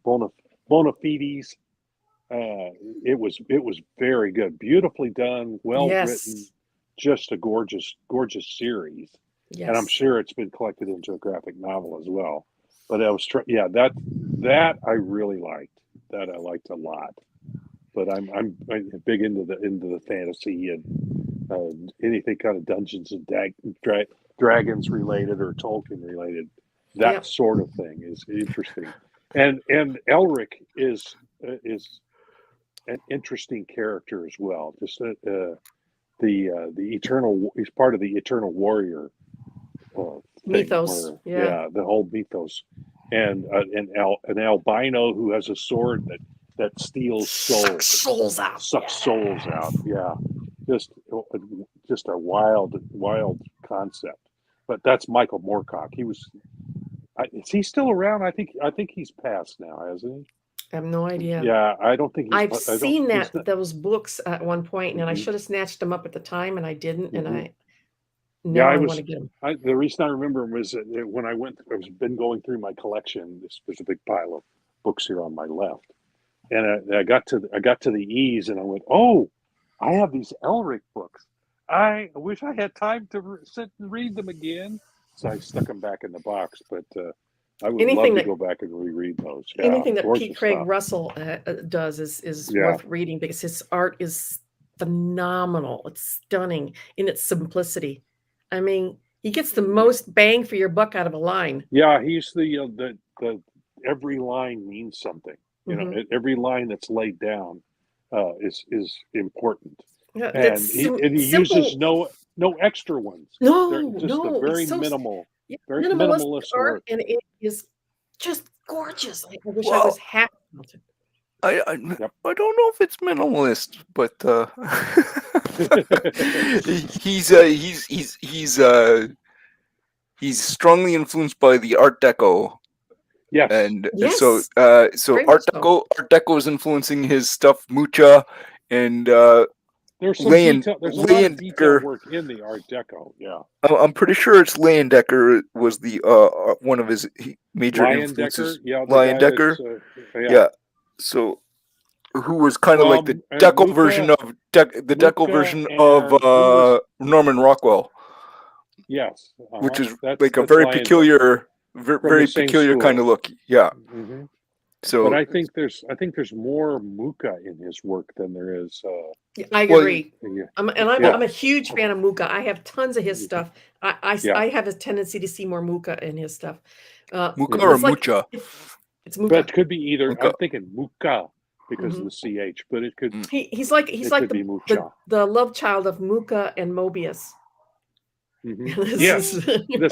bona fides. It was very good, beautifully done, well written, just a gorgeous series. Yes. And I'm sure it's been collected into a graphic novel as well. But I was that I really liked. That I liked a lot. But I'm big into the fantasy and anything kind of Dungeons and Dragons related or Tolkien related. That sort of thing is interesting. And Elric is an interesting character as well. Just the eternal. He's part of the Eternal Warrior mythos. The whole mythos, and an albino who has a sword that steals souls, sucks souls out. Yeah, just a wild concept. But that's Michael Moorcock. He was. Is he still around? I think he's passed now, hasn't he? I have no idea. Yeah, I don't think I've seen those books at one point, and I should have snatched them up at the time, and I didn't. And I want to get them. The reason I remember them is that when I been going through my collection. There's a big pile of books here on my left, and I got to the E's, and I went, "Oh, I have these Elric books. I wish I had time to sit and read them again." So I stuck them back in the box, but I would love to go back and reread those. Yeah, anything that P. Craig Russell does is worth reading because his art is phenomenal. It's stunning in its simplicity. I mean, he gets the most bang for your buck out of a line. Yeah, he's the every line means something. Every line that's laid down is important. Yeah, and he uses no extra ones. No, just a very minimalist art, and it is just gorgeous. I wish I was half I don't know if it's minimalist, but he's strongly influenced by the Art Deco. Yes, and Yes. so Very much so. Art Deco is influencing his stuff, Mucha, and there's some detail. There's a lot of detail work in the Art Deco. Yeah, I'm pretty sure it's Leyendecker was the one of his major influences. Leyendecker, yeah. So, who was kind of like the Deco version of the Deco version of Norman Rockwell? Yes, which is like a very peculiar, very peculiar kind of look. Yeah. Mm-hmm. So, but I think there's more Mucha in his work than there is. I agree. I'm a huge fan of Mucha. I have tons of his stuff. I have a tendency to see more Mucha in his stuff. Mucha or Mucha? It's Mucha. But it could be either. I'm thinking Mucha because of the CH, but it could. He's like the love child of Mucha and Mobius. Mm-hmm. Yes, the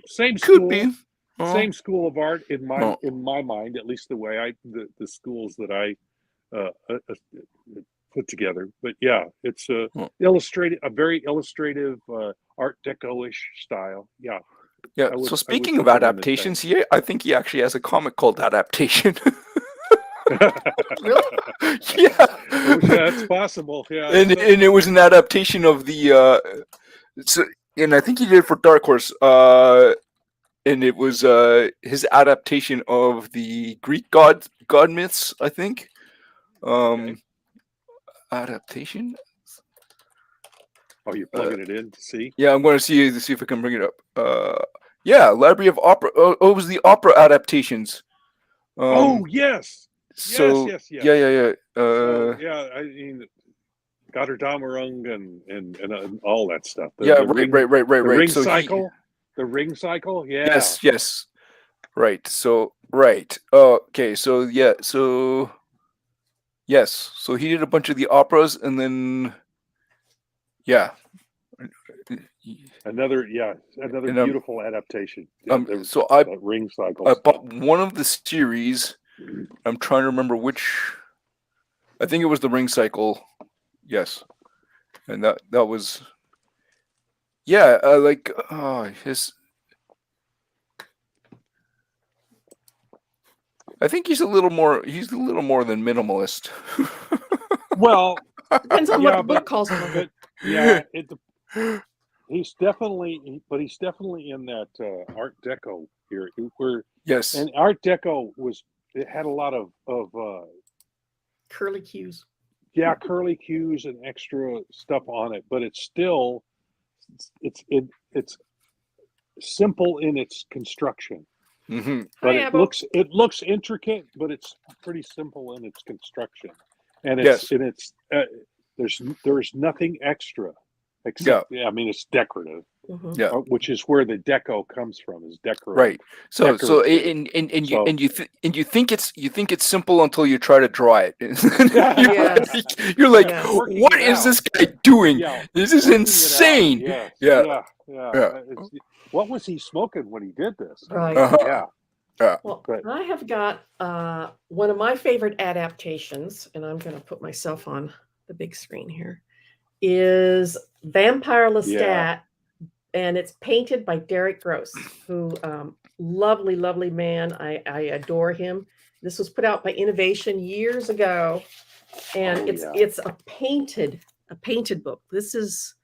same school. Could be. Same school of art in my mind, at least the way the schools that I put together. But yeah, it's a very illustrative Art Deco-ish style. Yeah. Yeah. So speaking of adaptations, I think he actually has a comic called Adaptation. Really? Yeah, that's possible. Yeah, and it was an adaptation of the. And I think he did it for Dark Horse. And it was his adaptation of the Greek god myths, I think. Adaptation. Oh, you're plugging it in to see? Yeah, I'm going to see if I can bring it up. Yeah, Library of Opera. Oh, it was the opera adaptations. Yes. So, yes. Yeah. I mean, Götterdämmerung and all that stuff. Right. The Ring Cycle. The Ring Cycle, yeah. Yes. Right. So, right. Okay. So, yeah. So, yes. So he did a bunch of the operas, and then, yeah. Another beautiful adaptation. So I Ring Cycle. I bought one of the series. I'm trying to remember which. I think it was the Ring Cycle. Yes, and that was. Yeah, his. I think he's a little more than minimalist. Well, depends on what the book calls him. Yeah, he's definitely in that Art Deco here. Yes, and Art Deco had a lot of curly cues. Yeah, curly cues and extra stuff on it, but it's still. It's simple in its construction, but it looks intricate, but it's pretty simple in its construction, and there's nothing extra except I mean it's decorative, which is where the deco comes from, is decorative. Right. So you think it's simple until you try to draw it. You're like, what is this guy doing? This is insane. Yeah. What was he smoking when he did this? Right. Well, I have got one of my favorite adaptations, and I'm going to put myself on the big screen here, is Vampire Lestat, and it's painted by Derek Gross, who lovely man. I adore him. This was put out by Innovation years ago, and it's a painted book. This is,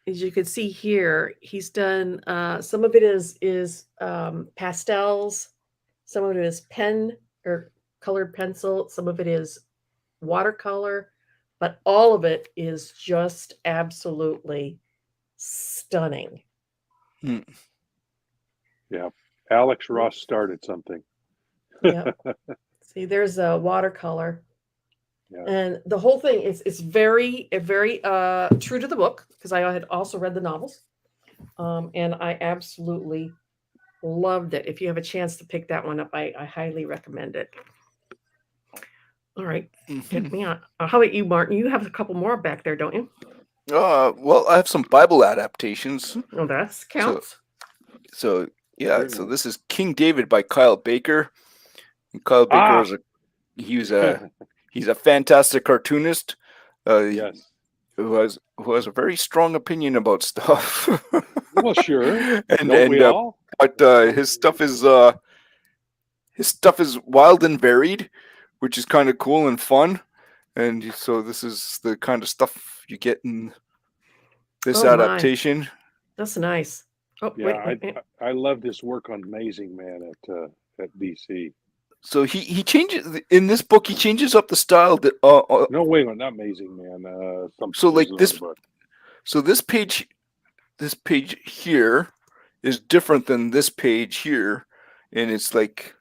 as you can see here, he's done some of it is pastels, some of it is pen or colored pencil, some of it is watercolor, but all of it is just absolutely stunning. Yeah, Alex Ross started something. Yeah. See, there's a watercolor. Yeah. And the whole thing is very true to the book, because I had also read the novels. And I absolutely loved it. If you have a chance to pick that one up, I highly recommend it. All right. Hit me on. How about you, Martin? You have a couple more back there, don't you? Well, I have some Bible adaptations. Oh, that counts. So this is King David by Kyle Baker. Kyle Baker he's a fantastic cartoonist. Yes. Who has a very strong opinion about stuff. Well, sure. and we all? But his stuff is wild and varied, which is kind of cool and fun. And so this is the kind of stuff you get in this adaptation. My. That's nice. Oh, yeah, wait. I love this work on Amazing Man at DC. So he changes in this book. He changes up the style. That no, wait, not Amazing Man. So like this. Book. So this page here is different than this page here, and it's like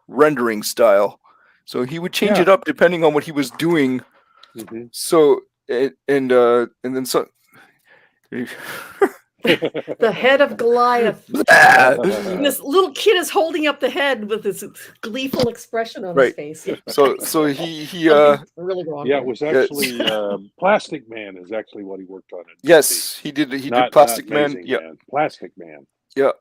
rendering style. So he would change it up depending on what he was doing. Mm-hmm. So and then so. The head of Goliath. And this little kid is holding up the head with this gleeful expression on his face. So he really wrong. Yeah, it was actually Plastic Man is actually what he worked on. Yes, he did Plastic Man. Yeah, Plastic Man. Yeah.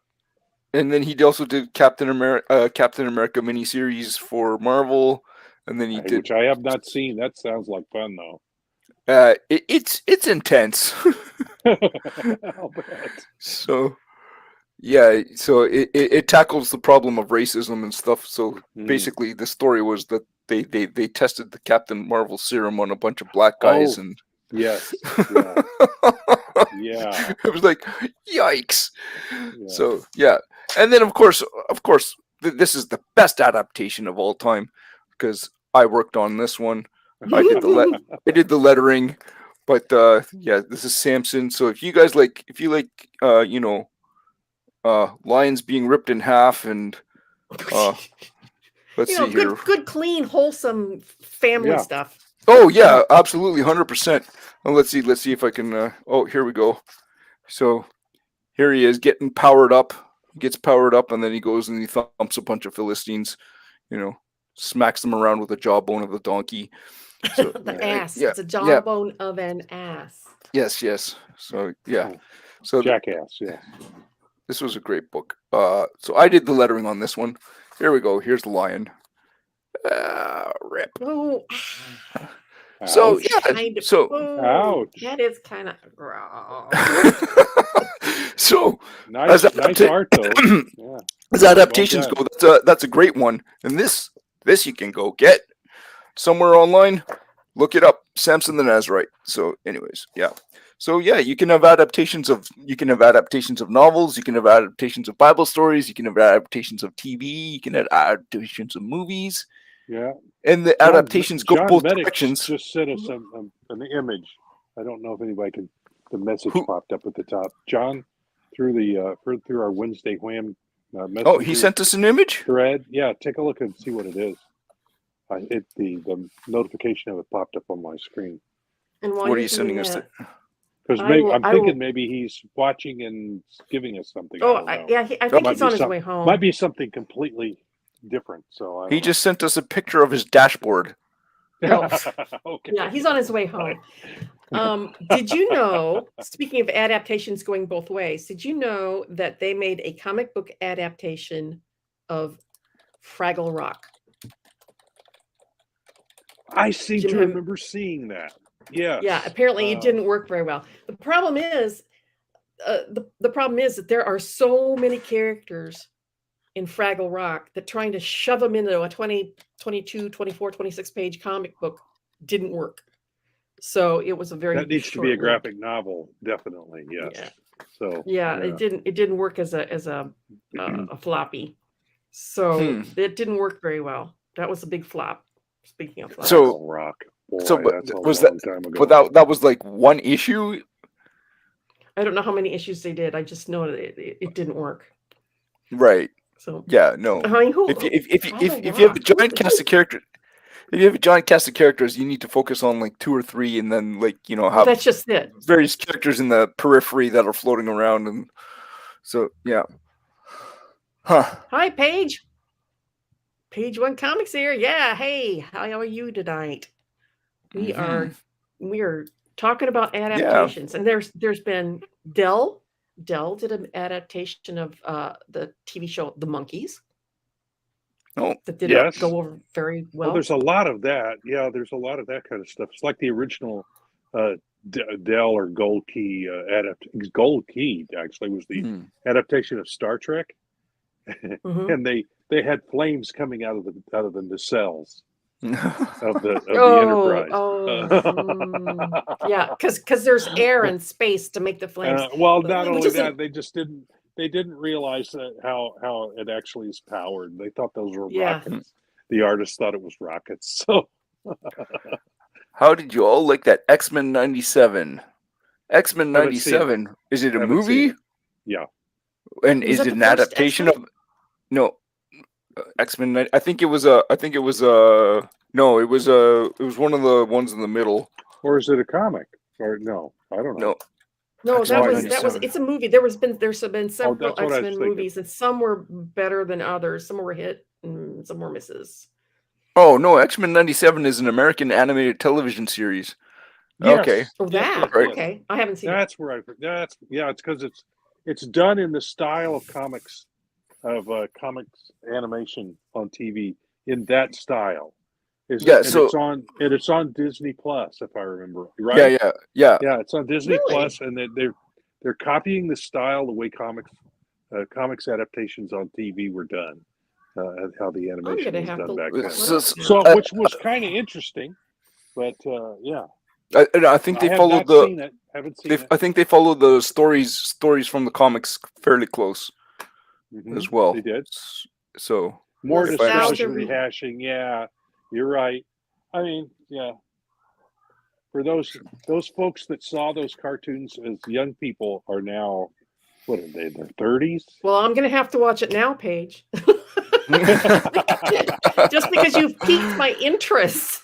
And then he also did Captain America miniseries for Marvel, and then he did, which I have not seen. That sounds like fun though. It's intense. I'll bet. So it tackles the problem of racism and stuff. So basically, the story was that they tested the Captain Marvel serum on a bunch of black guys, and yes, yeah. It was like yikes. Yeah. So and then of course, this is the best adaptation of all time because I worked on this one. I did the lettering, but this is Samson. So if you guys like lions being ripped in half and let's see here, good, clean, wholesome family stuff. Oh yeah, absolutely, 100%. Well, let's see if I can. Here we go. So here he is getting powered up. He gets powered up, and then he goes and he thumps a bunch of Philistines. Smacks them around with the jawbone of the donkey. So, the ass. It's a jawbone of an ass. Yes. So So Jackass. Yeah. This was a great book. So I did the lettering on this one. Here we go. Here's the lion. Rip. Oh. So ouch. That is kind of gross. So nice art though. Yeah. As adaptations go, that's a great one. And this you can go get somewhere online. Look it up, Samson the Nazarite. So, anyways, you can have adaptations of novels. You can have adaptations of Bible stories. You can have adaptations of TV. You can have adaptations of movies. Yeah, and the adaptations go both Medics directions. Just sent us an image. I don't know if anybody can. The message popped up at the top. John, through our Wednesday Wham. He sent us an image thread. Yeah, take a look and see what it is. The notification of it popped up on my screen. And what are you sending us? Because I'm thinking maybe he's watching and giving us something. I think he's on his way home. Might be something completely different. So he just sent us a picture of his dashboard. Okay. Yeah, he's on his way home. Did you know, speaking of adaptations going both ways, did you know that they made a comic book adaptation of Fraggle Rock? I seem to remember seeing that. Yeah. Yeah, apparently it didn't work very well. The problem is that there are so many characters in Fraggle Rock that trying to shove them into a 20, 22, 24, 26 page comic book didn't work. So it was a very that needs to be a graphic novel, definitely. Yes. Yeah. So it didn't work as a floppy. So it didn't work very well. That was a big flop. Speaking of flop. So Rock. Boy, that was like one issue? I don't know how many issues they did. I just know that it didn't work. Right. So no. I mean, if you have a giant cast of characters, you need to focus on like 2 or 3, and then have that's just it. Various characters in the periphery that are floating around, and so Hi, Paige. Page One Comics here. Yeah. Hey, how are you tonight? We are talking about adaptations, and there's been Dell did an adaptation of the TV show The Monkees. that didn't go over very well. Well, there's a lot of that. Yeah, there's a lot of that kind of stuff. It's like the original Dell or Gold Key Gold Key actually was the adaptation of Star Trek, and they had flames coming out of the nacelles of the Enterprise. Yeah, because there's air and space to make the flames. Well, not only that, they didn't realize how it actually is powered. They thought those were rockets. The artists thought it was rockets. So, how did you all like that X-Men 97? X-Men 97, is it a movie? Yeah. And is it an adaptation of? No, X-Men. I think it was no, it was one of the ones in the middle. Or is it a comic? Or no, I don't know. No, that was. It's a movie. There's been several X-Men movies, and some were better than others. Some were hit, and some were misses. Oh no, X-Men 97 is an American animated television series. Yes. Okay. Oh, that right. Okay. I haven't seen. That's where It's because it's done in the style of comics, comics animation on TV in that style. It's on Disney Plus, if I remember right. Yeah. It's on Disney Plus, and they're copying the style, the way comics adaptations on TV were done, and how the animation was done back then. So which was kind of interesting, but yeah. I think they followed the. I think they followed the stories from the comics fairly close, as well. They did. So more nostalgia rehashing. Yeah, you're right. I mean, yeah. For those folks that saw those cartoons as young people are now, what are they? In their 30s. Well, I'm going to have to watch it now, Paige. Just because you've piqued my interest.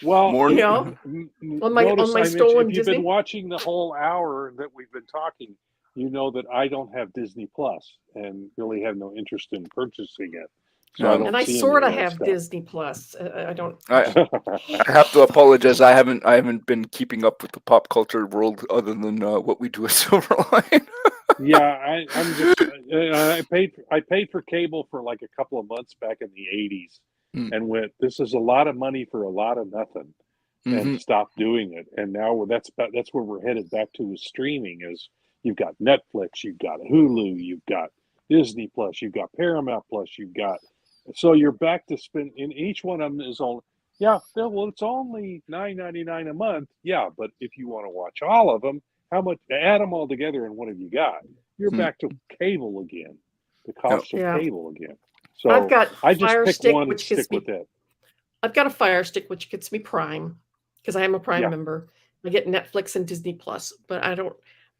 Well, on my stolen if you've been watching the whole hour that we've been talking, you know that I don't have Disney Plus and really have no interest in purchasing it. So I sort of have Disney Plus. I don't. I have to apologize. I haven't been keeping up with the pop culture world other than what we do at Silverline. Yeah, I'm just. I paid for cable for like a couple of months back in the 80s. And went, this is a lot of money for a lot of nothing, and stopped doing it. And now that's where we're headed back to with streaming. Is you've got Netflix, you've got Hulu, you've got Disney Plus, you've got Paramount Plus, you've got. So you're back to spend. In each one of them is only it's only $9.99 a month. Yeah, but if you want to watch all of them, how much? Add them all together, and what have you got? You're back to cable again. The cost of cable again. So I've got I just Fire pick Stick, one which and gets stick me. with it. I've got a Fire Stick, which gets me Prime because I am a Prime member. I get Netflix and Disney Plus, but I don't.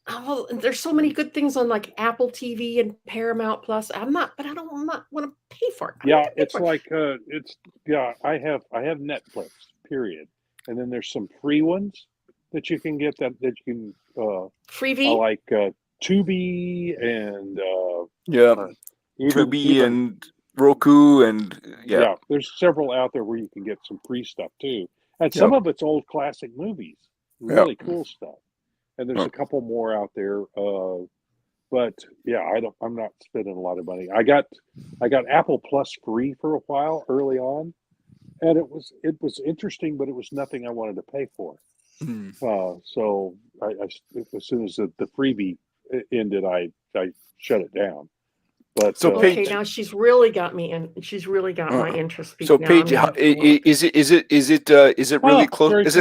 Oh, there's so many good things on like Apple TV and Paramount Plus. I don't want to pay for it. Yeah, it's like I have Netflix, period, and then there's some free ones that you can get that you can freebie like Tubi and Tubi and Roku and there's several out there where you can get some free stuff too, and some of it's old classic movies, really cool stuff. And there's a couple more out there, but I'm not spending a lot of money. I got Apple Plus free for a while early on, and it was interesting, but it was nothing I wanted to pay for. So I as soon as the freebie ended, I shut it down. But so Paige, now she's really got me in. She's really got my interest. So Paige, is it really close?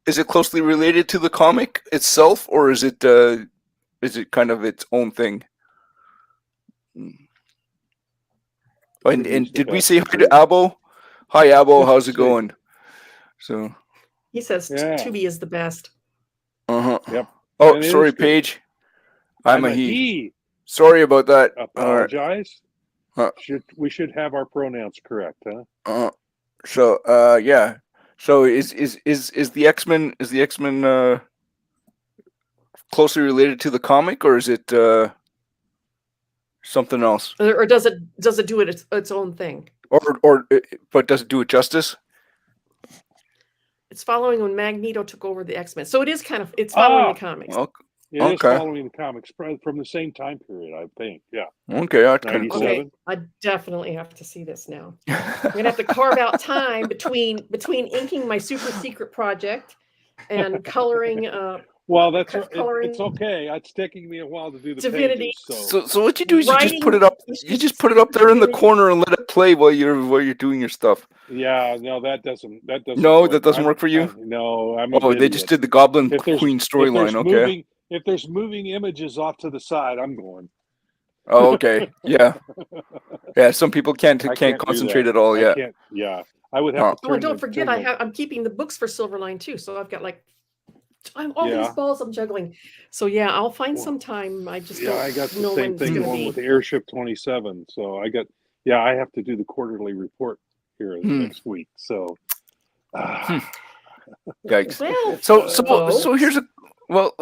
Is it closely related to the comic itself, or is it kind of its own thing? And did we say hi to Abo? Hi Abo, how's it going? So he says Tubi is the best. Yep. Oh, sorry, Paige. I'm a he. Sorry about that. Apologize. We should have our pronouns correct, huh? So So is the X-Men closely related to the comic, or is it something else? Or does it do its own thing? But does it do it justice? It's following when Magneto took over the X-Men, so it is kind of following the comics. It is following the comics from the same time period, I think. Yeah. Okay, that's kind of cool. Okay, I definitely have to see this now. I'm gonna have to carve out time between inking my super secret project and coloring. Well, it's okay. It's taking me a while to do the Divinity. pages. So what you do is you just put it up. You just put it up there in the corner and let it play while you're doing your stuff. Yeah, no, that doesn't. No, that doesn't work for you. No, I'm. They just did the Goblin Queen storyline. Okay. If there's moving images off to the side, I'm going. Oh, okay. Yeah. Yeah. Some people can't concentrate at all. Yeah. Yeah. I would have. Oh, and don't forget, I'm keeping the books for Silverline too. So I've got all these balls I'm juggling. So yeah, I'll find some time. I just I got the same thing going with Airship 27. So I have to do the quarterly report here next week. So. Yikes. Well, so here's a. Well,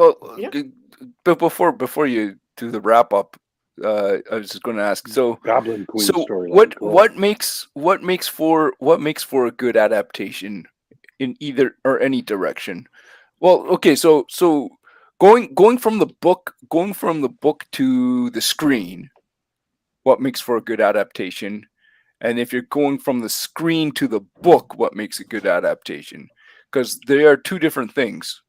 but before you do the wrap up, I was just going to ask. So, Goblin Queen story. What makes for a good adaptation in either or any direction? Well, okay, so going from the book to the screen, what makes for a good adaptation? And if you're going from the screen to the book, what makes a good adaptation? Because they are two different things.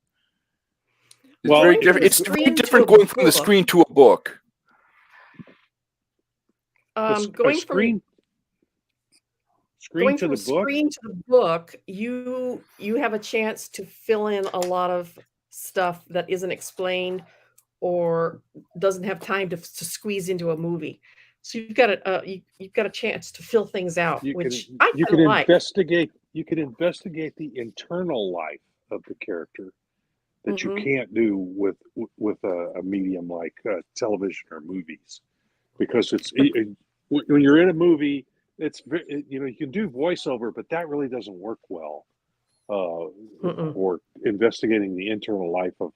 It's very different. It's very different going from the screen to a book. Going from screen to the book, you have a chance to fill in a lot of stuff that isn't explained or doesn't have time to squeeze into a movie. So you've got a chance to fill things out, You can investigate the internal life of the character that you can't do with a medium like television or movies, because when you're in a movie, you can do voiceover, but that really doesn't work well for investigating the internal life of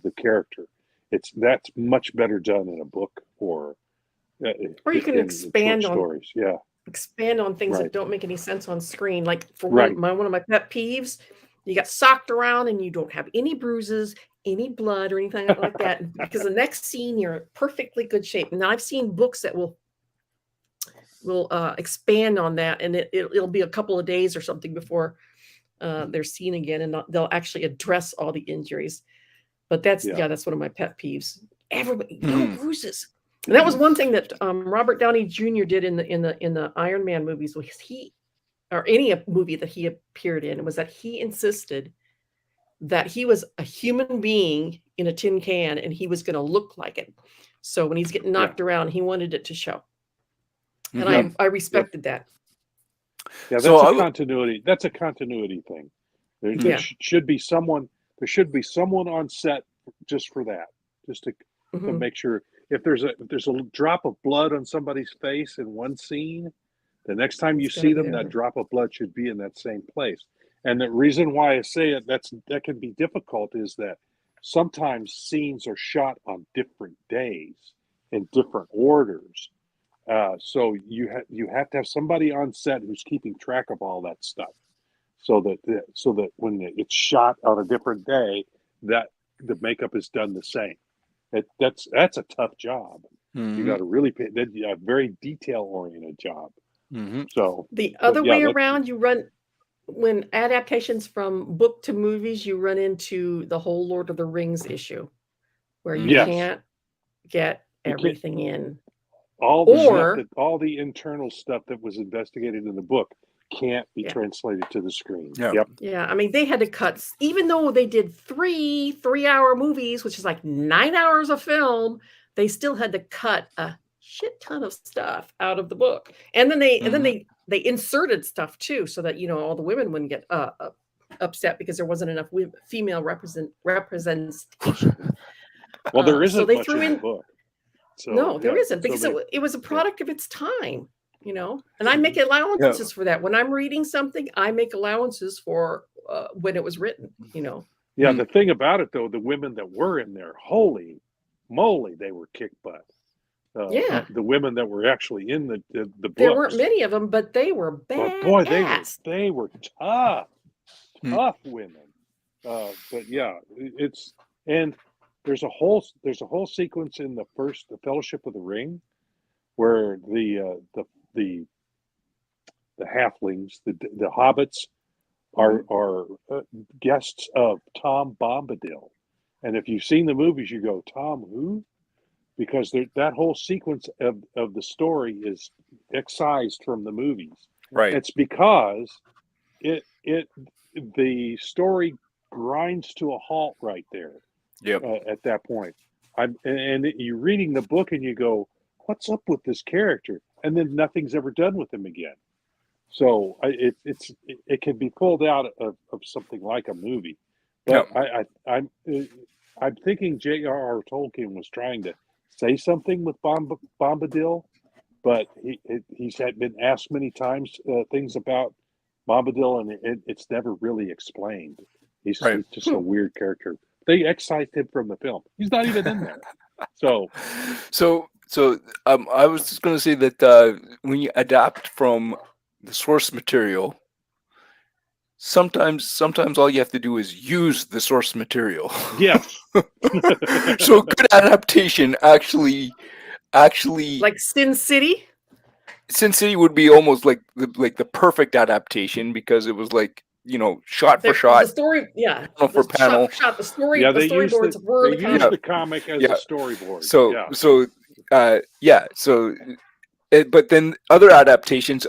the character. That's much better done in a book or you can expand on stories. Expand on things that don't make any sense on screen. Like for one of my pet peeves, you got socked around and you don't have any bruises, any blood or anything like that, because the next scene you're in perfectly good shape. Now I've seen books that will expand on that, and it'll be a couple of days or something before they're seen again, and they'll actually address all the injuries. But that's one of my pet peeves. Everybody, no bruises. And that was one thing that Robert Downey Jr. did in the Iron Man movies, was or any movie that he appeared in, was that he insisted that he was a human being in a tin can and he was going to look like it. So when he's getting knocked around, he wanted it to show. And I respected that. Yeah, that's a continuity. That's a continuity thing. There should be someone on set just for that, just to make sure. If there's a drop of blood on somebody's face in one scene, the next time you see them, that drop of blood should be in that same place. And the reason why I say that can be difficult is that sometimes scenes are shot on different days in different orders. So you have to have somebody on set who's keeping track of all that stuff, so that when it's shot on a different day, that the makeup is done the same. That's a tough job. You got to really pay a very detail oriented job. So the other way around, you run when adaptations from book to movies, you run into the whole Lord of the Rings issue, where you can't get everything in. All the internal stuff that was investigated in the book can't be translated to the screen. Yeah. I mean, they had to cut, even though they did 3-hour movies, which is like 9 hours of film, they still had to cut a shit ton of stuff out of the book. And then they inserted stuff too, so that, all the women wouldn't get upset because there wasn't enough female representation. Well, there isn't much in the book. So, no, there isn't, because it was a product of its time, and I make allowances for that. When I'm reading something, I make allowances for when it was written, Yeah, the thing about it, though, the women that were in there, holy moly, they were kick butt. The women that were actually in the books. There weren't many of them, but they were bad. Boy, they were tough women. But yeah, there's a whole sequence in the Fellowship of the Ring where the halflings, the hobbits, are guests of Tom Bombadil, and if you've seen the movies, you go, Tom who? Because that whole sequence of the story is excised from the movies. Right. It's because the story grinds to a halt right there. Yep. At that point, and you're reading the book and you go, what's up with this character? And then nothing's ever done with him again. So it can be pulled out of something like a movie. But yep. I'm thinking J.R.R. Tolkien was trying to say something with Bombadil, but he's been asked many times things about Bombadil, and it's never really explained. He's just a weird character. They excised him from the film. He's not even in there. So I was just going to say that when you adapt from the source material, sometimes all you have to do is use the source material. Yes. So good adaptation actually like Sin City. Sin City would be almost like the perfect adaptation, because it was like, shot for shot. The story, yeah. Panel for panel. Shot. The story. Yeah, the storyboards were the comic. Use the comic as a storyboard. But then other adaptations.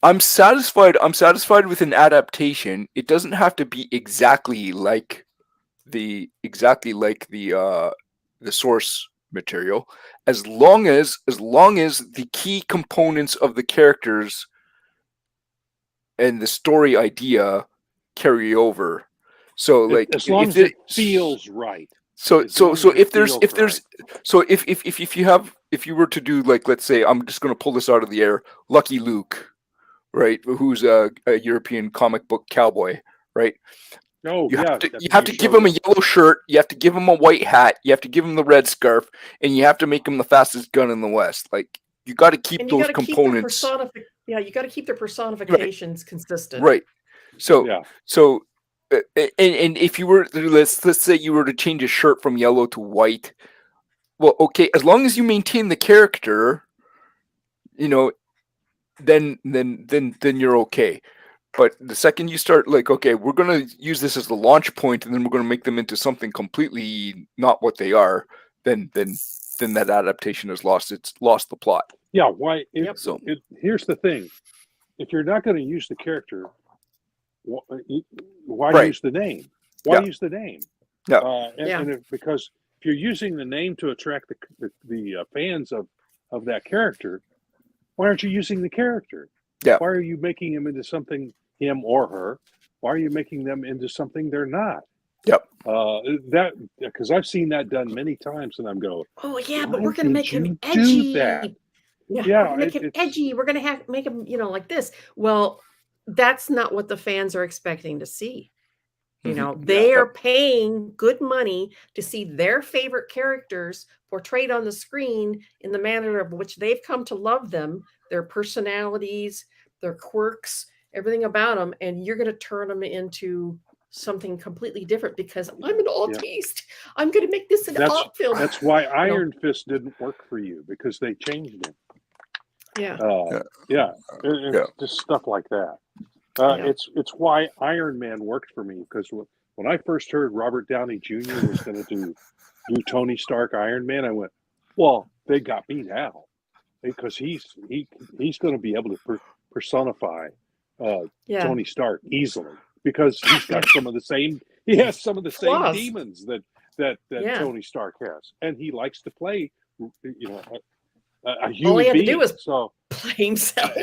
I'm satisfied with an adaptation. It doesn't have to be exactly like the source material, as long as the key components of the characters and the story idea carry over. So like, as long as it feels right. So if you were to do, like, let's say, I'm just going to pull this out of the air, Lucky Luke, right, who's a European comic book cowboy, right? No, you have to give him a yellow shirt, you have to give him a white hat, you have to give him the red scarf, and you have to make him the fastest gun in the West. Like, you got to keep those components. You got to keep their personifications consistent. Right. So and if you were, let's say you were to change a shirt from yellow to white, well, okay, as long as you maintain the character, then you're okay. But the second you start, like, okay, we're going to use this as the launch point, and then we're going to make them into something completely not what they are, then that adaptation has lost the plot. Yeah. Why? Here's the thing: if you're not going to use the character, why use the name? Why use the name? Because if you're using the name to attract the fans of that character, why aren't you using the character? Yeah. Why are you making him into something, him or her? Why are you making them into something they're not? Yep. Because I've seen that done many times, and I'm going, oh yeah, but we're going to make him edgy. That? Yeah, we're going to make him edgy. We're going to make him, like this. Well, that's not what the fans are expecting to see. They are paying good money to see their favorite characters portrayed on the screen in the manner of which they've come to love them, their personalities, their quirks, everything about them, and you're going to turn them into something completely different because I'm an autiste. I'm going to make this an art film. That's why Iron Fist didn't work for you, because they changed it. Just stuff like that. It's why Iron Man worked for me, because when I first heard Robert Downey Jr. was going to do Tony Stark Iron Man, I went, well, they got me now, because he's going to be able to personify Tony Stark easily, because he's got some of the same demons that Tony Stark has, and he likes to play a human all he had being. To do was play himself.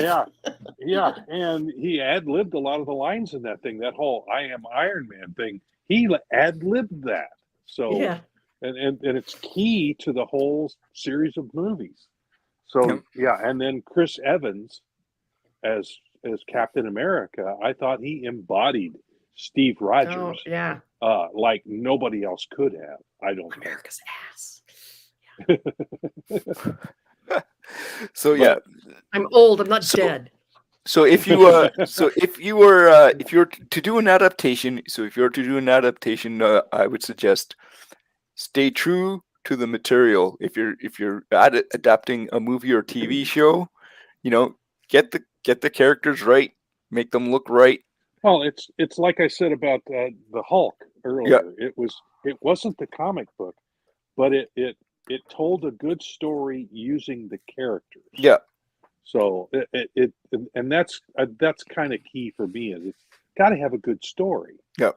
And he ad-libbed a lot of the lines in that thing. That whole "I am Iron Man" thing, he ad-libbed that. So and it's key to the whole series of movies. So and then Chris Evans as Captain America, I thought he embodied Steve Rogers. Like nobody else could have. I don't think. America's ass. So I'm old. I'm not dead. So if you were to do an adaptation, I would suggest stay true to the material. If you're adapting a movie or TV show, get the characters right, make them look right. Well, it's like I said about the Hulk earlier. Yeah. It wasn't the comic book, but it told a good story using the characters. Yeah. So and that's kind of key for me. Is it's got to have a good story. Yeah.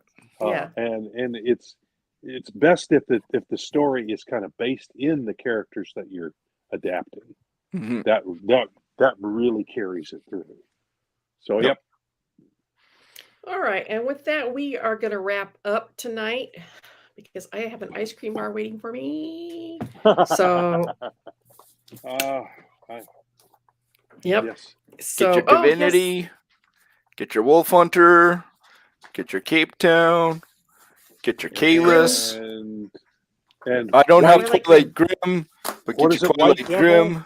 And it's best if the story is kind of based in the characters that you're adapting. Mm-hmm. That really carries it through. So yep. All right, and with that, we are going to wrap up tonight because I have an ice cream bar waiting for me. So, yep. Yes. So, get your Divinity, get your Wolf Hunter, get your Cape Town, get your Kalis. And I don't have Twilight Grim, but get your Twilight Grim.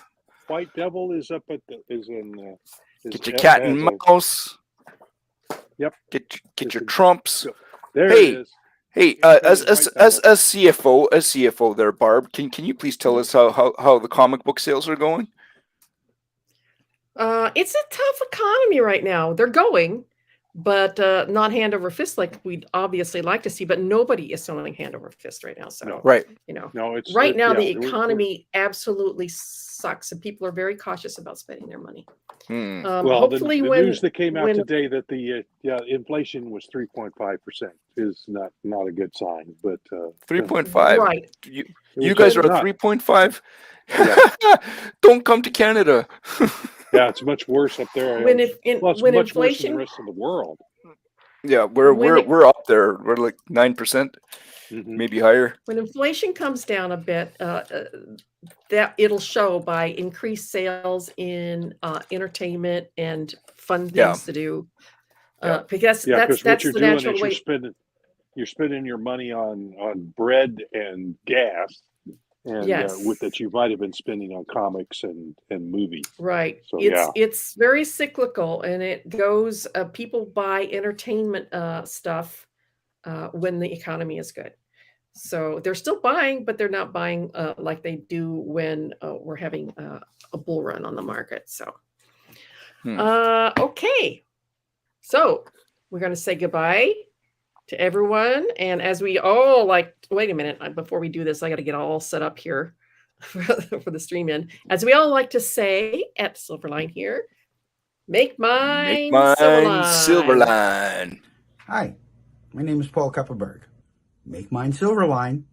White Devil is up at get your Cat and Mouse. Yep. Get your Trumps. There it is. Hey, as CFO there, Barb, can you please tell us how the comic book sales are going? It's a tough economy right now. They're going, but not hand over fist like we'd obviously like to see. But nobody is selling hand over fist right now. So right, the economy absolutely sucks, and people are very cautious about spending their money. Well, hopefully, the news that came out today that the inflation was 3.5% is not a good sign. But 3.5, right? You guys are at 3.5. Don't come to Canada. Yeah, it's much worse up there. When inflation, worse than the rest of the world. Yeah, we're up there. We're like 9%, maybe higher. When inflation comes down a bit, that it'll show by increased sales in entertainment and fun things to do. Because that's what you're the doing natural is way. You're spending your money on bread and gas. And with that, you might have been spending on comics and movies. Right. So, it's very cyclical, and it goes. People buy entertainment stuff when the economy is good. So they're still buying, but they're not buying like they do when we're having a bull run on the market. So, okay. So we're going to say goodbye to everyone. And as we all wait a minute, before we do this, I got to get all set up here for the stream in. As we all like to say at Silverline here, make mine Silverline. Hi, my name is Paul Kupperberg. Make mine Silverline.